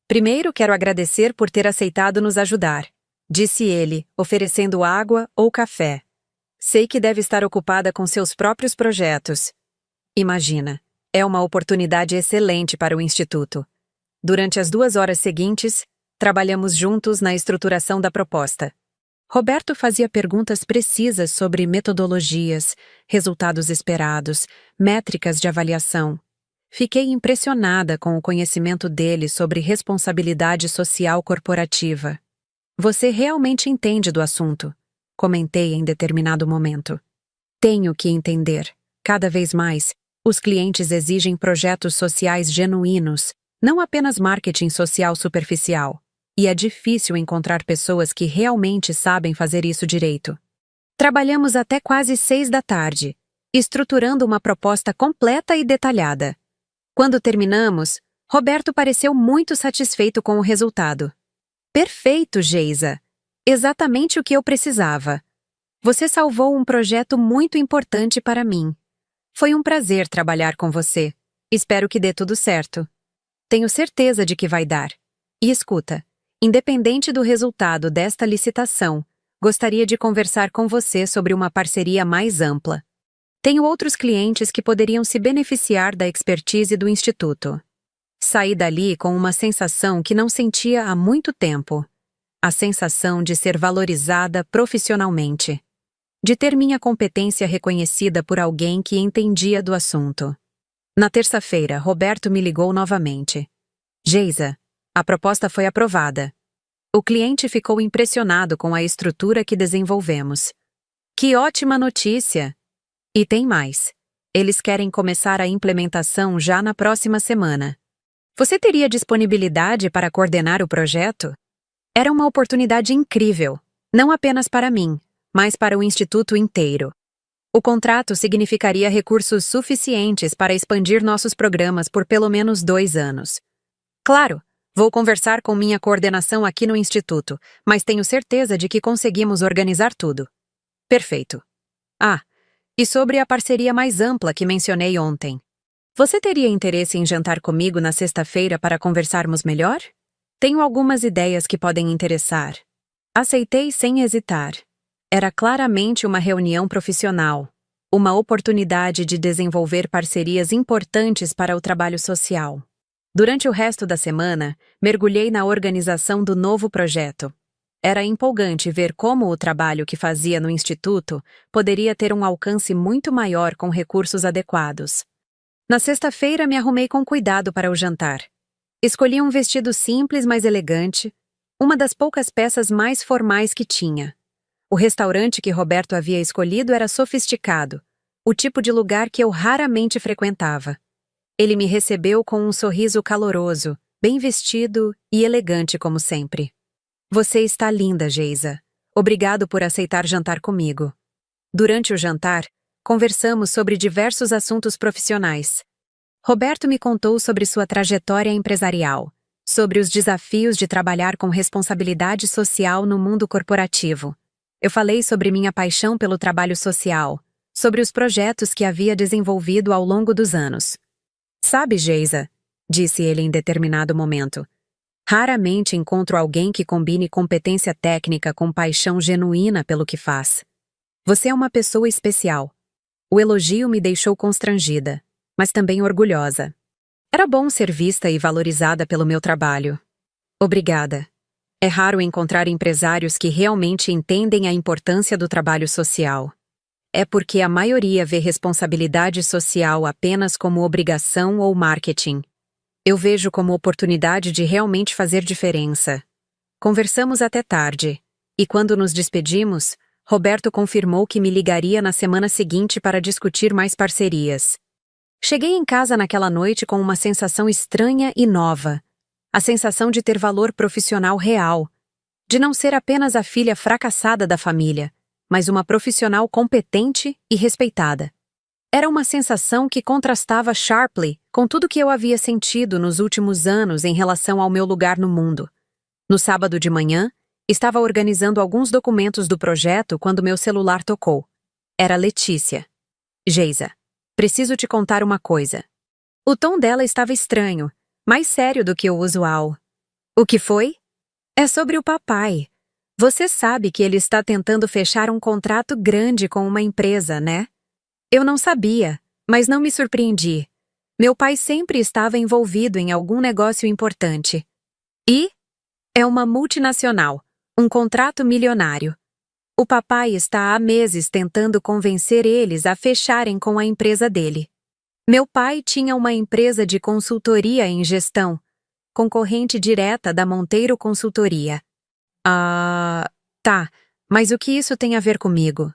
Primeiro, quero agradecer por ter aceitado nos ajudar, disse ele, oferecendo água ou café. Sei que deve estar ocupada com seus próprios projetos. Imagina, é uma oportunidade excelente para o Instituto. Durante as 2 horas seguintes, trabalhamos juntos na estruturação da proposta. Roberto fazia perguntas precisas sobre metodologias, resultados esperados, métricas de avaliação. Fiquei impressionada com o conhecimento dele sobre responsabilidade social corporativa. Você realmente entende do assunto, comentei em determinado momento. Tenho que entender. Cada vez mais, os clientes exigem projetos sociais genuínos, não apenas marketing social superficial. E é difícil encontrar pessoas que realmente sabem fazer isso direito. Trabalhamos até quase 6 da tarde, estruturando uma proposta completa e detalhada. Quando terminamos, Roberto pareceu muito satisfeito com o resultado. Perfeito, Geisa! Exatamente o que eu precisava. Você salvou um projeto muito importante para mim. Foi um prazer trabalhar com você. Espero que dê tudo certo. Tenho certeza de que vai dar. E escuta. Independente do resultado desta licitação, gostaria de conversar com você sobre uma parceria mais ampla. Tenho outros clientes que poderiam se beneficiar da expertise do Instituto. Saí dali com uma sensação que não sentia há muito tempo. A sensação de ser valorizada profissionalmente. De ter minha competência reconhecida por alguém que entendia do assunto. Na terça-feira, Roberto me ligou novamente. Geisa, a proposta foi aprovada. O cliente ficou impressionado com a estrutura que desenvolvemos. Que ótima notícia! E tem mais. Eles querem começar a implementação já na próxima semana. Você teria disponibilidade para coordenar o projeto? Era uma oportunidade incrível, não apenas para mim, mas para o Instituto inteiro. O contrato significaria recursos suficientes para expandir nossos programas por pelo menos 2 anos. Claro, vou conversar com minha coordenação aqui no Instituto, mas tenho certeza de que conseguimos organizar tudo. Perfeito. Ah, e sobre a parceria mais ampla que mencionei ontem. Você teria interesse em jantar comigo na sexta-feira para conversarmos melhor? Tenho algumas ideias que podem interessar. Aceitei sem hesitar. Era claramente uma reunião profissional, uma oportunidade de desenvolver parcerias importantes para o trabalho social. Durante o resto da semana, mergulhei na organização do novo projeto. Era empolgante ver como o trabalho que fazia no Instituto poderia ter um alcance muito maior com recursos adequados. Na sexta-feira, me arrumei com cuidado para o jantar. Escolhi um vestido simples, mas elegante, uma das poucas peças mais formais que tinha. O restaurante que Roberto havia escolhido era sofisticado, o tipo de lugar que eu raramente frequentava. Ele me recebeu com um sorriso caloroso, bem vestido e elegante como sempre. Você está linda, Geisa. Obrigado por aceitar jantar comigo. Durante o jantar, conversamos sobre diversos assuntos profissionais. Roberto me contou sobre sua trajetória empresarial, sobre os desafios de trabalhar com responsabilidade social no mundo corporativo. Eu falei sobre minha paixão pelo trabalho social, sobre os projetos que havia desenvolvido ao longo dos anos. Sabe, Geisa, disse ele em determinado momento, raramente encontro alguém que combine competência técnica com paixão genuína pelo que faz. Você é uma pessoa especial. O elogio me deixou constrangida, mas também orgulhosa. Era bom ser vista e valorizada pelo meu trabalho. Obrigada. É raro encontrar empresários que realmente entendem a importância do trabalho social. É porque a maioria vê responsabilidade social apenas como obrigação ou marketing. Eu vejo como oportunidade de realmente fazer diferença. Conversamos até tarde, e quando nos despedimos, Roberto confirmou que me ligaria na semana seguinte para discutir mais parcerias. Cheguei em casa naquela noite com uma sensação estranha e nova. A sensação de ter valor profissional real. De não ser apenas a filha fracassada da família, mas uma profissional competente e respeitada. Era uma sensação que contrastava sharply com tudo que eu havia sentido nos últimos anos em relação ao meu lugar no mundo. No sábado de manhã, estava organizando alguns documentos do projeto quando meu celular tocou. Era Letícia. Geisa, preciso te contar uma coisa. O tom dela estava estranho, mais sério do que o usual. O que foi? É sobre o papai. Você sabe que ele está tentando fechar um contrato grande com uma empresa, né? Eu não sabia, mas não me surpreendi. Meu pai sempre estava envolvido em algum negócio importante. E é uma multinacional, um contrato milionário. O papai está há meses tentando convencer eles a fecharem com a empresa dele. Meu pai tinha uma empresa de consultoria em gestão, concorrente direta da Monteiro Consultoria. Tá, mas o que isso tem a ver comigo?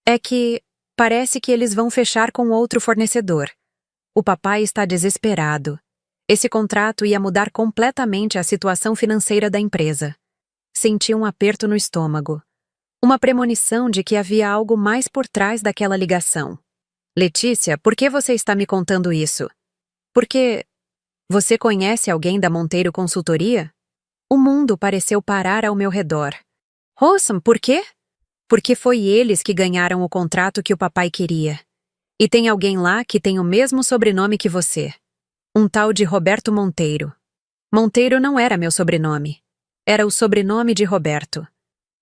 É que parece que eles vão fechar com outro fornecedor. O papai está desesperado. Esse contrato ia mudar completamente a situação financeira da empresa. Senti um aperto no estômago. Uma premonição de que havia algo mais por trás daquela ligação. Letícia, por que você está me contando isso? Porque você conhece alguém da Monteiro Consultoria? O mundo pareceu parar ao meu redor. Rossam, por quê? Porque foi eles que ganharam o contrato que o papai queria. E tem alguém lá que tem o mesmo sobrenome que você. Um tal de Roberto Monteiro. Monteiro não era meu sobrenome. Era o sobrenome de Roberto.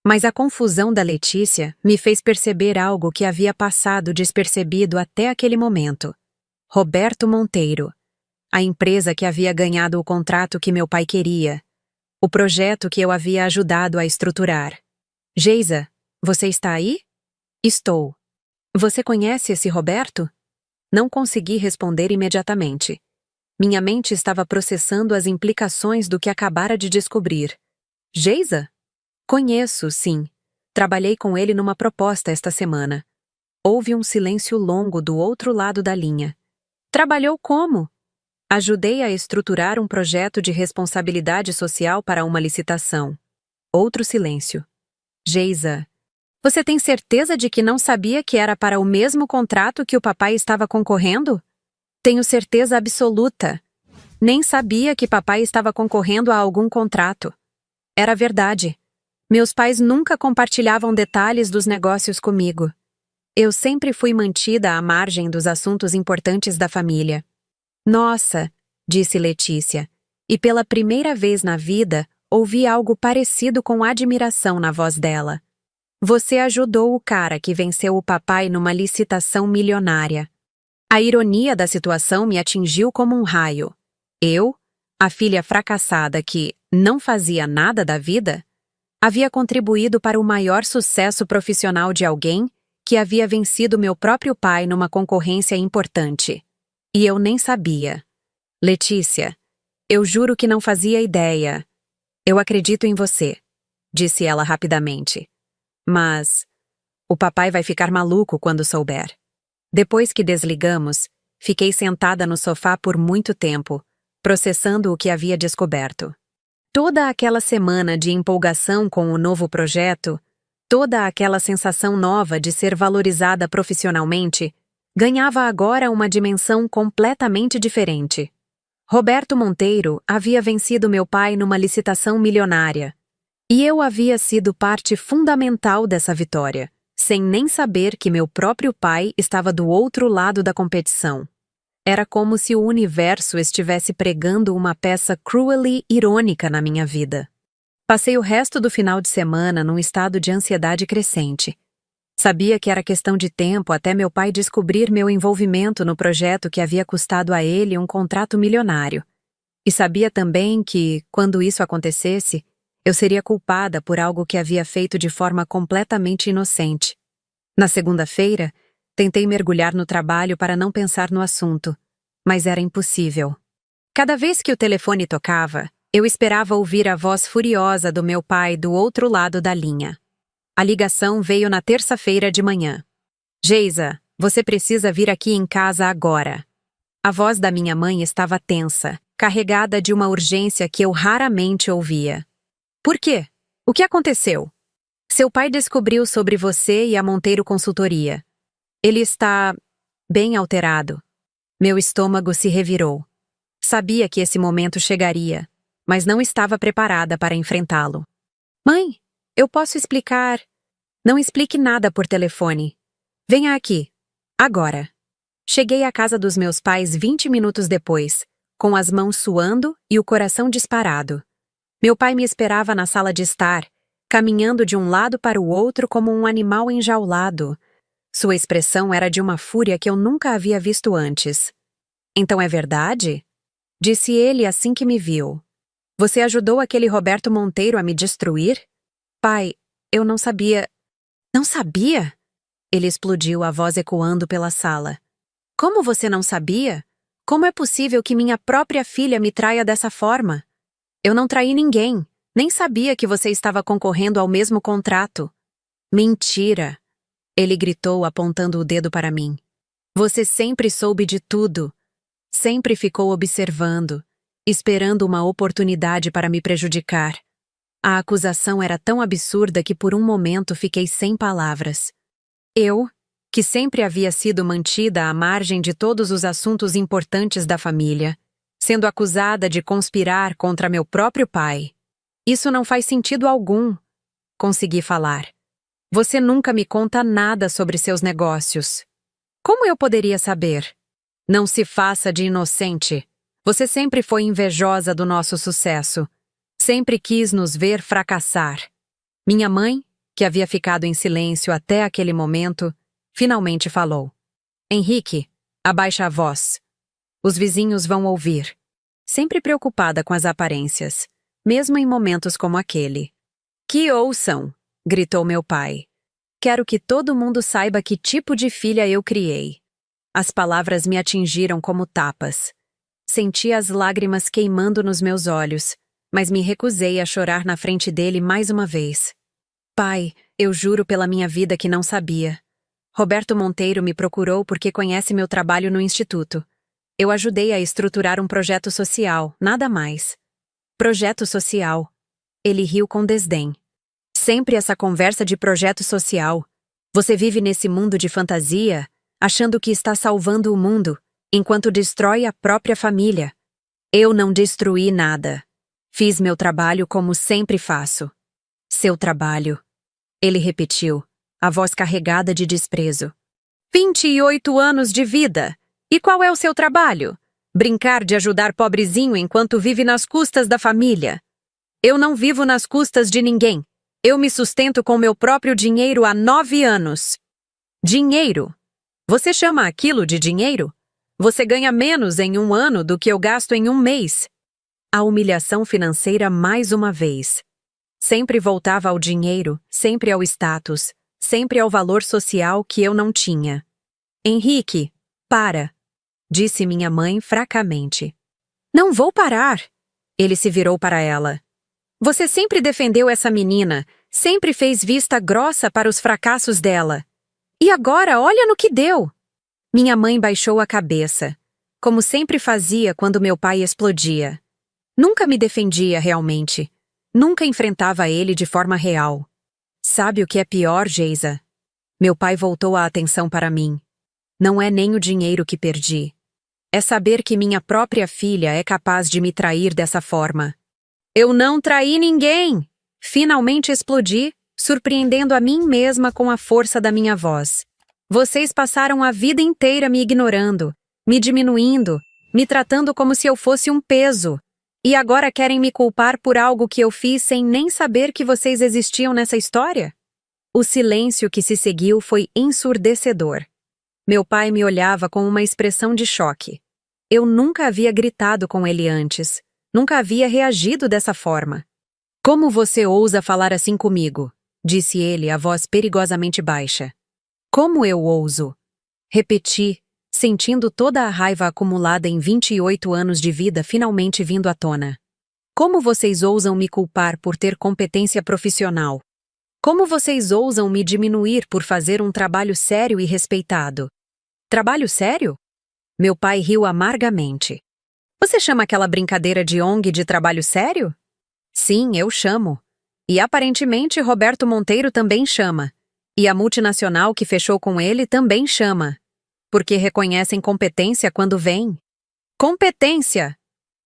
Mas a confusão da Letícia me fez perceber algo que havia passado despercebido até aquele momento. Roberto Monteiro. A empresa que havia ganhado o contrato que meu pai queria. O projeto que eu havia ajudado a estruturar. Geisa, você está aí? Estou. Você conhece esse Roberto? Não consegui responder imediatamente. Minha mente estava processando as implicações do que acabara de descobrir. Geisa? Conheço, sim. Trabalhei com ele numa proposta esta semana. Houve um silêncio longo do outro lado da linha. Trabalhou como? Ajudei a estruturar um projeto de responsabilidade social para uma licitação. Outro silêncio. Geisa, você tem certeza de que não sabia que era para o mesmo contrato que o papai estava concorrendo? Tenho certeza absoluta. Nem sabia que papai estava concorrendo a algum contrato. Era verdade. Meus pais nunca compartilhavam detalhes dos negócios comigo. Eu sempre fui mantida à margem dos assuntos importantes da família. Nossa, disse Letícia, e pela primeira vez na vida ouvi algo parecido com admiração na voz dela. Você ajudou o cara que venceu o papai numa licitação milionária. A ironia da situação me atingiu como um raio. Eu, a filha fracassada que não fazia nada da vida, havia contribuído para o maior sucesso profissional de alguém que havia vencido meu próprio pai numa concorrência importante. E eu nem sabia. Letícia, eu juro que não fazia ideia. Eu acredito em você, disse ela rapidamente. Mas o papai vai ficar maluco quando souber. Depois que desligamos, fiquei sentada no sofá por muito tempo, processando o que havia descoberto. Toda aquela semana de empolgação com o novo projeto, toda aquela sensação nova de ser valorizada profissionalmente, ganhava agora uma dimensão completamente diferente. Roberto Monteiro havia vencido meu pai numa licitação milionária. E eu havia sido parte fundamental dessa vitória, sem nem saber que meu próprio pai estava do outro lado da competição. Era como se o universo estivesse pregando uma peça cruelly irônica na minha vida. Passei o resto do final de semana num estado de ansiedade crescente. Sabia que era questão de tempo até meu pai descobrir meu envolvimento no projeto que havia custado a ele um contrato milionário. E sabia também que, quando isso acontecesse, eu seria culpada por algo que havia feito de forma completamente inocente. Na segunda-feira, tentei mergulhar no trabalho para não pensar no assunto, mas era impossível. Cada vez que o telefone tocava, eu esperava ouvir a voz furiosa do meu pai do outro lado da linha. A ligação veio na terça-feira de manhã. Geisa, você precisa vir aqui em casa agora. A voz da minha mãe estava tensa, carregada de uma urgência que eu raramente ouvia. Por quê? O que aconteceu? Seu pai descobriu sobre você e a Monteiro Consultoria. Ele está bem alterado. Meu estômago se revirou. Sabia que esse momento chegaria, mas não estava preparada para enfrentá-lo. Mãe, eu posso explicar. Não explique nada por telefone. Venha aqui. Agora. Cheguei à casa dos meus pais 20 minutos depois, com as mãos suando e o coração disparado. Meu pai me esperava na sala de estar, caminhando de um lado para o outro como um animal enjaulado. Sua expressão era de uma fúria que eu nunca havia visto antes. Então é verdade? Disse ele assim que me viu. Você ajudou aquele Roberto Monteiro a me destruir? Pai, eu não sabia. Não sabia? Ele explodiu, a voz ecoando pela sala. Como você não sabia? Como é possível que minha própria filha me traia dessa forma? Eu não traí ninguém. Nem sabia que você estava concorrendo ao mesmo contrato. Mentira! Ele gritou, apontando o dedo para mim. Você sempre soube de tudo. Sempre ficou observando, esperando uma oportunidade para me prejudicar. A acusação era tão absurda que por um momento fiquei sem palavras. Eu, que sempre havia sido mantida à margem de todos os assuntos importantes da família, sendo acusada de conspirar contra meu próprio pai. Isso não faz sentido algum. Consegui falar. Você nunca me conta nada sobre seus negócios. Como eu poderia saber? Não se faça de inocente. Você sempre foi invejosa do nosso sucesso. Sempre quis nos ver fracassar. Minha mãe, que havia ficado em silêncio até aquele momento, finalmente falou. Henrique, abaixa a voz. Os vizinhos vão ouvir. Sempre preocupada com as aparências, mesmo em momentos como aquele. Que ouçam, gritou meu pai. Quero que todo mundo saiba que tipo de filha eu criei. As palavras me atingiram como tapas. Senti as lágrimas queimando nos meus olhos, mas me recusei a chorar na frente dele mais uma vez. Pai, eu juro pela minha vida que não sabia. Roberto Monteiro me procurou porque conhece meu trabalho no instituto. Eu ajudei a estruturar um projeto social, nada mais. Projeto social. Ele riu com desdém. Sempre essa conversa de projeto social. Você vive nesse mundo de fantasia, achando que está salvando o mundo, enquanto destrói a própria família. Eu não destruí nada. Fiz meu trabalho como sempre faço. Seu trabalho. Ele repetiu, a voz carregada de desprezo. 28 anos de vida. E qual é o seu trabalho? Brincar de ajudar pobrezinho enquanto vive nas custas da família. Eu não vivo nas custas de ninguém. Eu me sustento com meu próprio dinheiro há 9 anos. Dinheiro? Você chama aquilo de dinheiro? Você ganha menos em um ano do que eu gasto em um mês. A humilhação financeira mais uma vez. Sempre voltava ao dinheiro, sempre ao status, sempre ao valor social que eu não tinha. Henrique, para, disse minha mãe fracamente. Não vou parar. Ele se virou para ela. Você sempre defendeu essa menina, sempre fez vista grossa para os fracassos dela. E agora olha no que deu. Minha mãe baixou a cabeça, como sempre fazia quando meu pai explodia. Nunca me defendia realmente. Nunca enfrentava ele de forma real. Sabe o que é pior, Geisa? Meu pai voltou a atenção para mim. Não é nem o dinheiro que perdi. É saber que minha própria filha é capaz de me trair dessa forma. Eu não traí ninguém! Finalmente explodi, surpreendendo a mim mesma com a força da minha voz. Vocês passaram a vida inteira me ignorando, me diminuindo, me tratando como se eu fosse um peso. E agora querem me culpar por algo que eu fiz sem nem saber que vocês existiam nessa história? O silêncio que se seguiu foi ensurdecedor. Meu pai me olhava com uma expressão de choque. Eu nunca havia gritado com ele antes. Nunca havia reagido dessa forma. Como você ousa falar assim comigo? Disse ele, a voz perigosamente baixa. Como eu ouso? Repeti, sentindo toda a raiva acumulada em 28 anos de vida finalmente vindo à tona. Como vocês ousam me culpar por ter competência profissional? Como vocês ousam me diminuir por fazer um trabalho sério e respeitado? Trabalho sério? Meu pai riu amargamente. Você chama aquela brincadeira de ONG de trabalho sério? Sim, eu chamo. E aparentemente Roberto Monteiro também chama. E a multinacional que fechou com ele também chama. Porque reconhecem competência quando vem. Competência!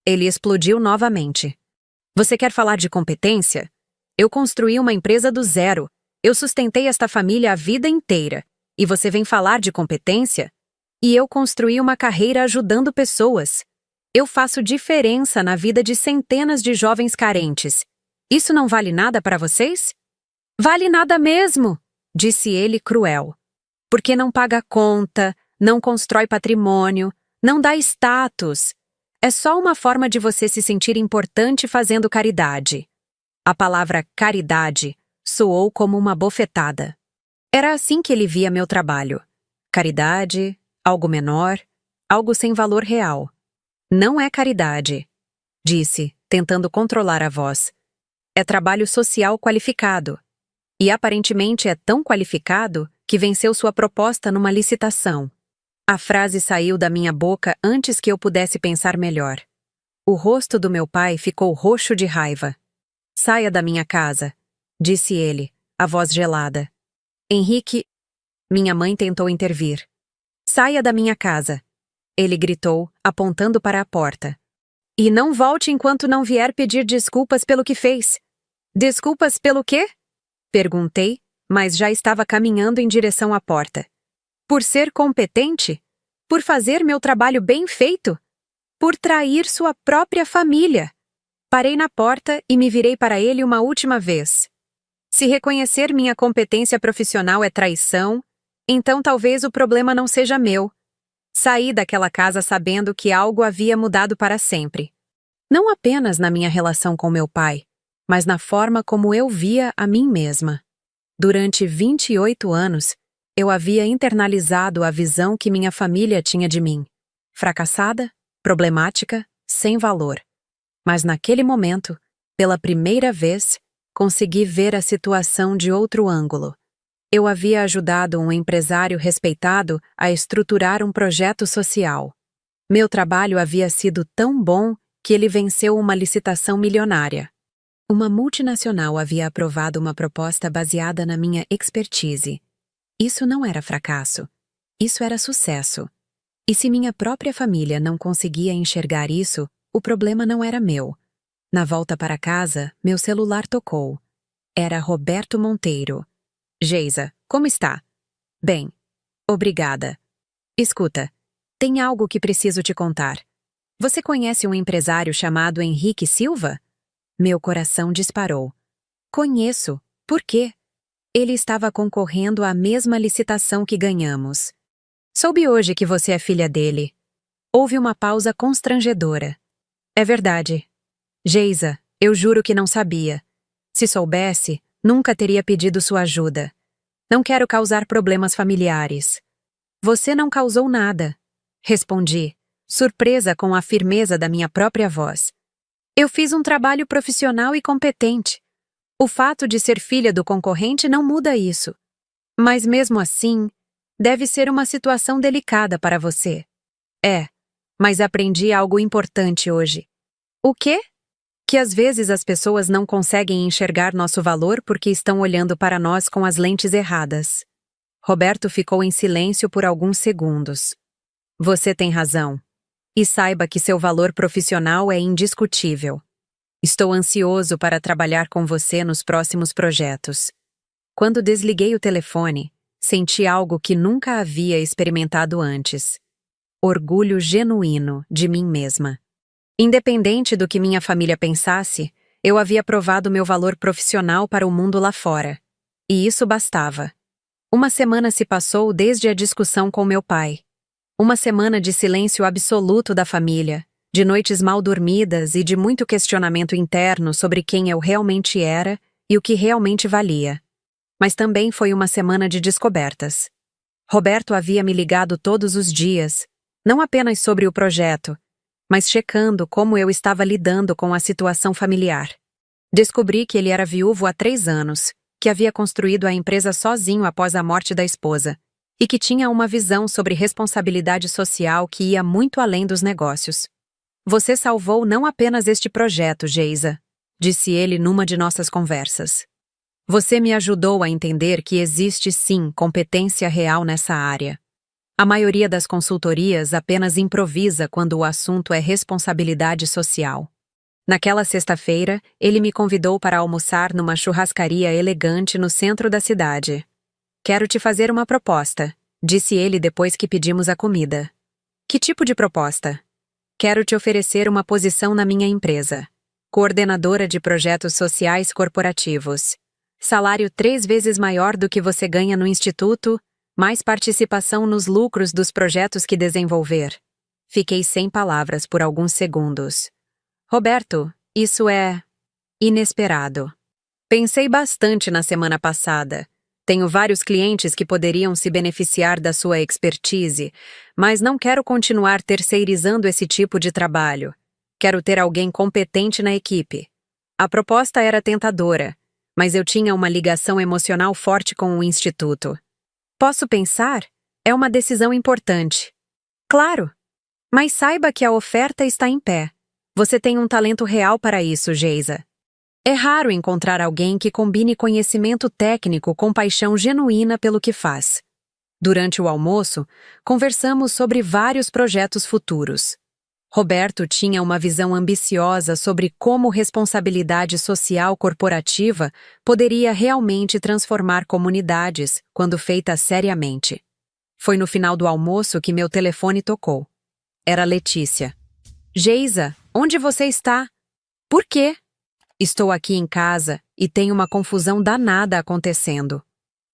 Ele explodiu novamente. Você quer falar de competência? Eu construí uma empresa do zero. Eu sustentei esta família a vida inteira. E você vem falar de competência? E eu construí uma carreira ajudando pessoas. Eu faço diferença na vida de centenas de jovens carentes. Isso não vale nada para vocês? Vale nada mesmo, disse ele cruel. Porque não paga conta, não constrói patrimônio, não dá status. É só uma forma de você se sentir importante fazendo caridade. A palavra caridade soou como uma bofetada. Era assim que ele via meu trabalho. Caridade, algo menor, algo sem valor real. Não é caridade, disse, tentando controlar a voz. É trabalho social qualificado. E aparentemente é tão qualificado que venceu sua proposta numa licitação. A frase saiu da minha boca antes que eu pudesse pensar melhor. O rosto do meu pai ficou roxo de raiva. Saia da minha casa, disse ele, a voz gelada. Henrique... Minha mãe tentou intervir. Saia da minha casa, ele gritou, apontando para a porta. E não volte enquanto não vier pedir desculpas pelo que fez. Desculpas pelo quê? Perguntei, mas já estava caminhando em direção à porta. Por ser competente? Por fazer meu trabalho bem feito? Por trair sua própria família? Parei na porta e me virei para ele uma última vez. Se reconhecer minha competência profissional é traição, então talvez o problema não seja meu. Saí daquela casa sabendo que algo havia mudado para sempre. Não apenas na minha relação com meu pai, mas na forma como eu via a mim mesma. Durante 28 anos, eu havia internalizado a visão que minha família tinha de mim. Fracassada, problemática, sem valor. Mas naquele momento, pela primeira vez, consegui ver a situação de outro ângulo. Eu havia ajudado um empresário respeitado a estruturar um projeto social. Meu trabalho havia sido tão bom que ele venceu uma licitação milionária. Uma multinacional havia aprovado uma proposta baseada na minha expertise. Isso não era fracasso. Isso era sucesso. E se minha própria família não conseguia enxergar isso, o problema não era meu. Na volta para casa, meu celular tocou. Era Roberto Monteiro. Geisa, como está? Bem, obrigada. Escuta, tem algo que preciso te contar. Você conhece um empresário chamado Henrique Silva? Meu coração disparou. Conheço. Por quê? Ele estava concorrendo à mesma licitação que ganhamos. Soube hoje que você é filha dele. Houve uma pausa constrangedora. É verdade. Geisa, eu juro que não sabia. Se soubesse, nunca teria pedido sua ajuda. Não quero causar problemas familiares. Você não causou nada. Respondi, surpresa com a firmeza da minha própria voz. Eu fiz um trabalho profissional e competente. O fato de ser filha do concorrente não muda isso. Mas mesmo assim, deve ser uma situação delicada para você. É, mas aprendi algo importante hoje. O quê? Que às vezes as pessoas não conseguem enxergar nosso valor porque estão olhando para nós com as lentes erradas. Roberto ficou em silêncio por alguns segundos. Você tem razão. E saiba que seu valor profissional é indiscutível. Estou ansioso para trabalhar com você nos próximos projetos. Quando desliguei o telefone, senti algo que nunca havia experimentado antes. Orgulho genuíno de mim mesma. Independente do que minha família pensasse, eu havia provado meu valor profissional para o mundo lá fora. E isso bastava. Uma semana se passou desde a discussão com meu pai. Uma semana de silêncio absoluto da família, de noites mal dormidas e de muito questionamento interno sobre quem eu realmente era e o que realmente valia. Mas também foi uma semana de descobertas. Roberto havia me ligado todos os dias, não apenas sobre o projeto, mas checando como eu estava lidando com a situação familiar. Descobri que ele era viúvo há 3 anos, que havia construído a empresa sozinho após a morte da esposa, e que tinha uma visão sobre responsabilidade social que ia muito além dos negócios. Você salvou não apenas este projeto, Geisa, disse ele numa de nossas conversas. Você me ajudou a entender que existe sim competência real nessa área. A maioria das consultorias apenas improvisa quando o assunto é responsabilidade social. Naquela sexta-feira, ele me convidou para almoçar numa churrascaria elegante no centro da cidade. Quero te fazer uma proposta, disse ele depois que pedimos a comida. Que tipo de proposta? Quero te oferecer uma posição na minha empresa. Coordenadora de projetos sociais corporativos. salário 3 vezes maior do que você ganha no instituto, mais participação nos lucros dos projetos que desenvolver. Fiquei sem palavras por alguns segundos. Roberto, isso é inesperado. Pensei bastante na semana passada. Tenho vários clientes que poderiam se beneficiar da sua expertise, mas não quero continuar terceirizando esse tipo de trabalho. Quero ter alguém competente na equipe. A proposta era tentadora, mas eu tinha uma ligação emocional forte com o instituto. Posso pensar? É uma decisão importante. Claro, mas saiba que a oferta está em pé. Você tem um talento real para isso, Geisa. É raro encontrar alguém que combine conhecimento técnico com paixão genuína pelo que faz. Durante o almoço, conversamos sobre vários projetos futuros. Roberto tinha uma visão ambiciosa sobre como responsabilidade social corporativa poderia realmente transformar comunidades quando feita seriamente. Foi no final do almoço que meu telefone tocou. Era Letícia. Geisa, onde você está? Por quê? Estou aqui em casa e tem uma confusão danada acontecendo.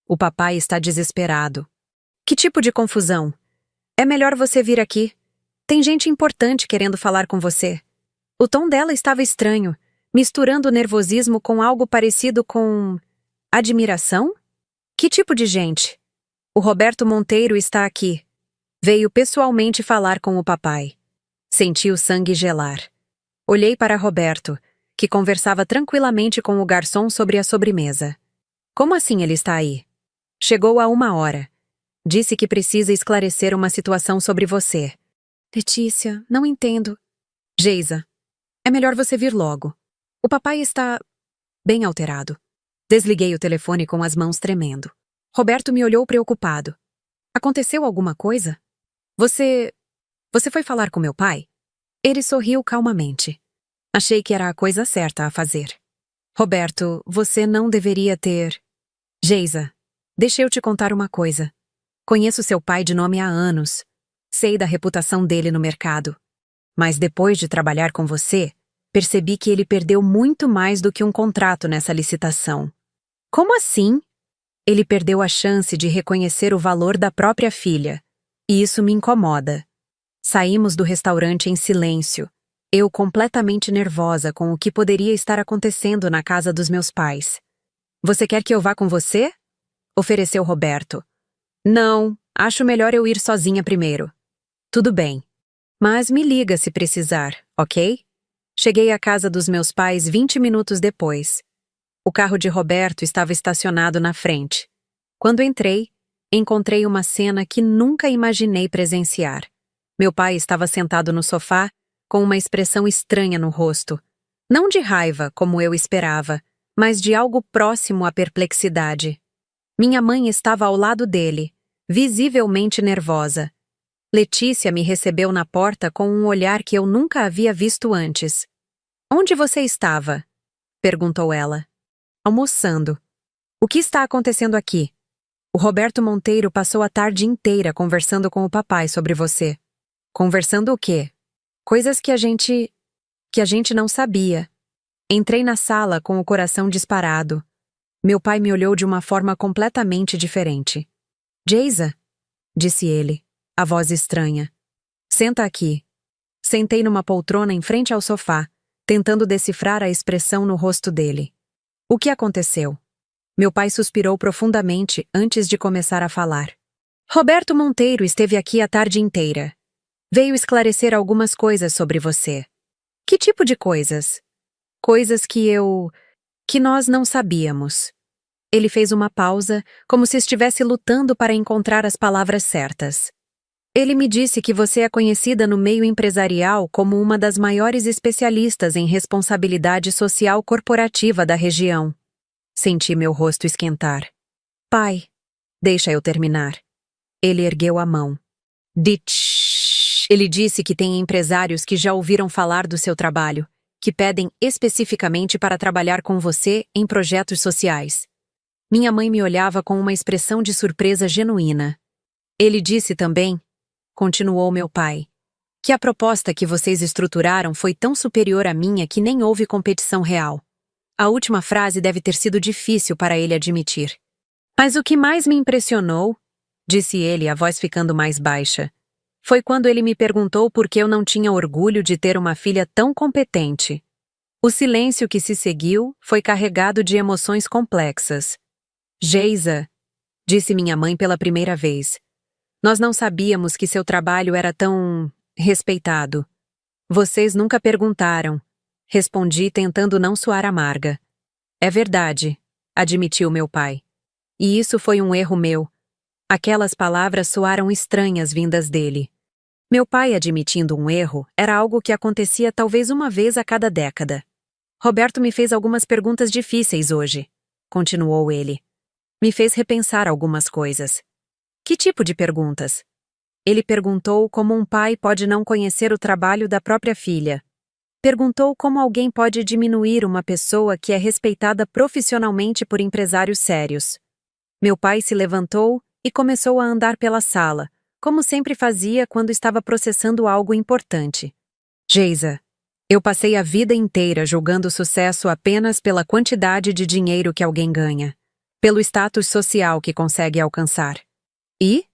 O papai está desesperado. Que tipo de confusão? É melhor você vir aqui. Tem gente importante querendo falar com você. O tom dela estava estranho, misturando nervosismo com algo parecido com admiração? Que tipo de gente? O Roberto Monteiro está aqui. Veio pessoalmente falar com o papai. Senti o sangue gelar. Olhei para Roberto, que conversava tranquilamente com o garçom sobre a sobremesa. Como assim ele está aí? Chegou há 1 hora. Disse que precisa esclarecer uma situação sobre você. Letícia, não entendo. Geisa, é melhor você vir logo. O papai está bem alterado. Desliguei o telefone com as mãos tremendo. Roberto me olhou preocupado. Aconteceu alguma coisa? Você foi falar com meu pai? Ele sorriu calmamente. Achei que era a coisa certa a fazer. Roberto, você não deveria ter... Geisa, deixa eu te contar uma coisa. Conheço seu pai de nome há anos. Sei da reputação dele no mercado. Mas depois de trabalhar com você, percebi que ele perdeu muito mais do que um contrato nessa licitação. Como assim? Ele perdeu a chance de reconhecer o valor da própria filha. E isso me incomoda. Saímos do restaurante em silêncio. Eu completamente nervosa com o que poderia estar acontecendo na casa dos meus pais. Você quer que eu vá com você? Ofereceu Roberto. Não, acho melhor eu ir sozinha primeiro. Tudo bem. Mas me liga se precisar, ok? Cheguei à casa dos meus pais 20 minutos depois. O carro de Roberto estava estacionado na frente. Quando entrei, encontrei uma cena que nunca imaginei presenciar. Meu pai estava sentado no sofá, com uma expressão estranha no rosto. Não de raiva, como eu esperava, mas de algo próximo à perplexidade. Minha mãe estava ao lado dele, visivelmente nervosa. Letícia me recebeu na porta com um olhar que eu nunca havia visto antes. Onde você estava? Perguntou ela. Almoçando. O que está acontecendo aqui? O Roberto Monteiro passou a tarde inteira conversando com o papai sobre você. Conversando o quê? Coisas que a gente não sabia. Entrei na sala com o coração disparado. Meu pai me olhou de uma forma completamente diferente. Geisa, disse ele, a voz estranha. Senta aqui. Sentei numa poltrona em frente ao sofá, tentando decifrar a expressão no rosto dele. O que aconteceu? Meu pai suspirou profundamente antes de começar a falar. Roberto Monteiro esteve aqui a tarde inteira. Veio esclarecer algumas coisas sobre você. Que tipo de coisas? Coisas que nós não sabíamos. Ele fez uma pausa, como se estivesse lutando para encontrar as palavras certas. Ele me disse que você é conhecida no meio empresarial como uma das maiores especialistas em responsabilidade social corporativa da região. Senti meu rosto esquentar. Pai, deixa eu terminar. Ele ergueu a mão. Ele disse que tem empresários que já ouviram falar do seu trabalho, que pedem especificamente para trabalhar com você em projetos sociais. Minha mãe me olhava com uma expressão de surpresa genuína. Ele disse também, continuou meu pai, que a proposta que vocês estruturaram foi tão superior à minha que nem houve competição real. A última frase deve ter sido difícil para ele admitir. Mas o que mais me impressionou, disse ele, a voz ficando mais baixa, foi quando ele me perguntou por que eu não tinha orgulho de ter uma filha tão competente. O silêncio que se seguiu foi carregado de emoções complexas. Geisa, disse minha mãe pela primeira vez. Nós não sabíamos que seu trabalho era tão respeitado. Vocês nunca perguntaram, respondi tentando não soar amarga. É verdade, admitiu meu pai. E isso foi um erro meu. Aquelas palavras soaram estranhas vindas dele. Meu pai admitindo um erro era algo que acontecia talvez uma vez a cada década. Roberto me fez algumas perguntas difíceis hoje, continuou ele. Me fez repensar algumas coisas. Que tipo de perguntas? Ele perguntou como um pai pode não conhecer o trabalho da própria filha. Perguntou como alguém pode diminuir uma pessoa que é respeitada profissionalmente por empresários sérios. Meu pai se levantou e começou a andar pela sala, como sempre fazia quando estava processando algo importante. Geisa, eu passei a vida inteira julgando sucesso apenas pela quantidade de dinheiro que alguém ganha, pelo status social que consegue alcançar. E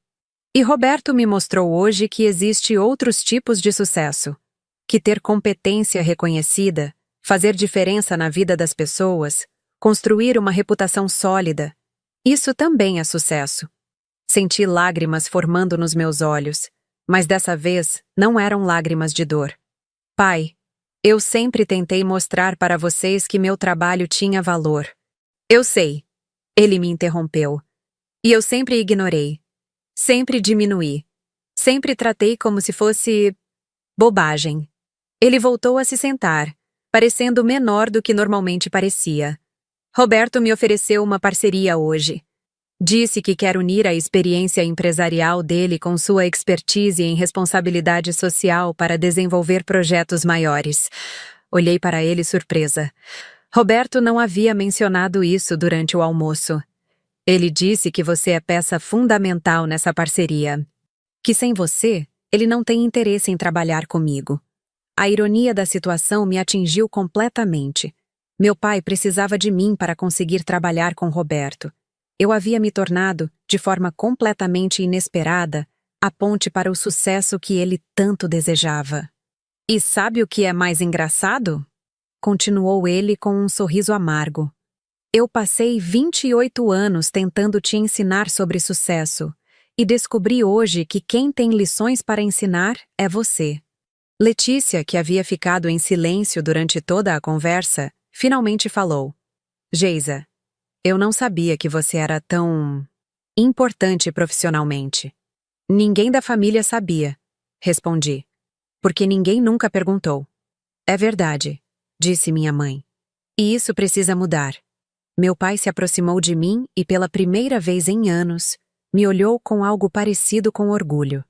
Roberto me mostrou hoje que existe outros tipos de sucesso, que ter competência reconhecida, fazer diferença na vida das pessoas, construir uma reputação sólida, isso também é sucesso. Senti lágrimas formando nos meus olhos, mas dessa vez não eram lágrimas de dor. Pai, eu sempre tentei mostrar para vocês que meu trabalho tinha valor. Eu sei, ele me interrompeu. E eu sempre ignorei. Sempre diminuí. Sempre tratei como se fosse bobagem. Ele voltou a se sentar, parecendo menor do que normalmente parecia. Roberto me ofereceu uma parceria hoje. Disse que quer unir a experiência empresarial dele com sua expertise em responsabilidade social para desenvolver projetos maiores. Olhei para ele surpresa. Roberto não havia mencionado isso durante o almoço. Ele disse que você é peça fundamental nessa parceria. Que sem você, ele não tem interesse em trabalhar comigo. A ironia da situação me atingiu completamente. Meu pai precisava de mim para conseguir trabalhar com Roberto. Eu havia me tornado, de forma completamente inesperada, a ponte para o sucesso que ele tanto desejava. E sabe o que é mais engraçado? Continuou ele com um sorriso amargo. Eu passei 28 anos tentando te ensinar sobre sucesso e descobri hoje que quem tem lições para ensinar é você. Letícia, que havia ficado em silêncio durante toda a conversa, finalmente falou. Geisa, eu não sabia que você era tão importante profissionalmente. Ninguém da família sabia, respondi. Porque ninguém nunca perguntou. É verdade, disse minha mãe. E isso precisa mudar. Meu pai se aproximou de mim e pela primeira vez em anos, me olhou com algo parecido com orgulho.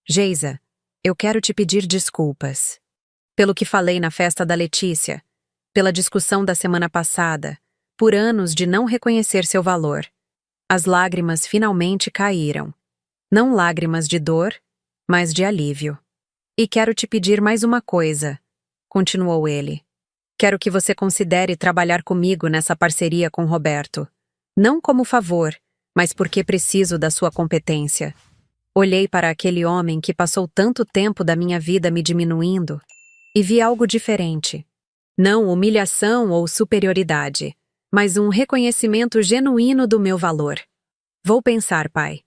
Geisa, eu quero te pedir desculpas. Pelo que falei na festa da Letícia, pela discussão da semana passada, por anos de não reconhecer seu valor. As lágrimas finalmente caíram. Não lágrimas de dor, mas de alívio. E quero te pedir mais uma coisa, continuou ele. Quero que você considere trabalhar comigo nessa parceria com Roberto. Não como favor, mas porque preciso da sua competência. Olhei para aquele homem que passou tanto tempo da minha vida me diminuindo e vi algo diferente. Não humilhação ou superioridade, mas um reconhecimento genuíno do meu valor. Vou pensar, pai.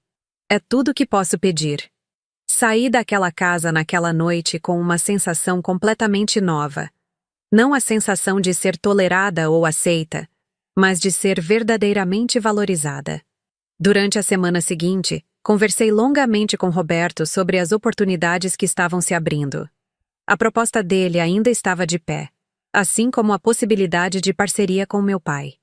É tudo que posso pedir. Saí daquela casa naquela noite com uma sensação completamente nova. Não a sensação de ser tolerada ou aceita, mas de ser verdadeiramente valorizada. Durante a semana seguinte, conversei longamente com Roberto sobre as oportunidades que estavam se abrindo. A proposta dele ainda estava de pé, assim como a possibilidade de parceria com meu pai.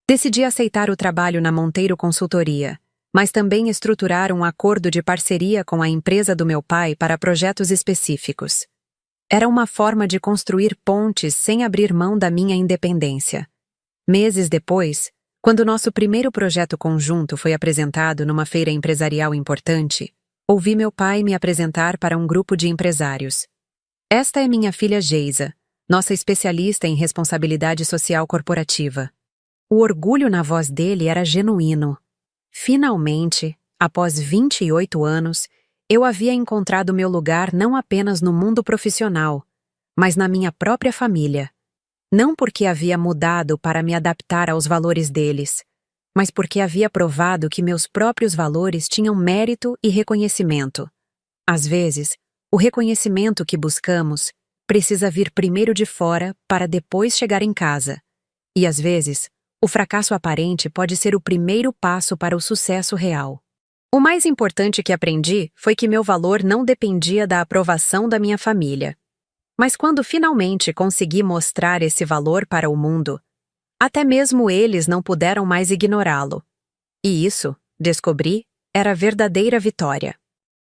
Decidi aceitar o trabalho na Monteiro Consultoria, mas também estruturar um acordo de parceria com a empresa do meu pai para projetos específicos. Era uma forma de construir pontes sem abrir mão da minha independência. Meses depois, quando nosso primeiro projeto conjunto foi apresentado numa feira empresarial importante, ouvi meu pai me apresentar para um grupo de empresários. Esta é minha filha Geisa, nossa especialista em responsabilidade social corporativa. O orgulho na voz dele era genuíno. Finalmente, após 28 anos, eu havia encontrado meu lugar não apenas no mundo profissional, mas na minha própria família. Não porque havia mudado para me adaptar aos valores deles, mas porque havia provado que meus próprios valores tinham mérito e reconhecimento. Às vezes, o reconhecimento que buscamos precisa vir primeiro de fora para depois chegar em casa. E às vezes, o fracasso aparente pode ser o primeiro passo para o sucesso real. O mais importante que aprendi foi que meu valor não dependia da aprovação da minha família. Mas quando finalmente consegui mostrar esse valor para o mundo, até mesmo eles não puderam mais ignorá-lo. E isso, descobri, era a verdadeira vitória.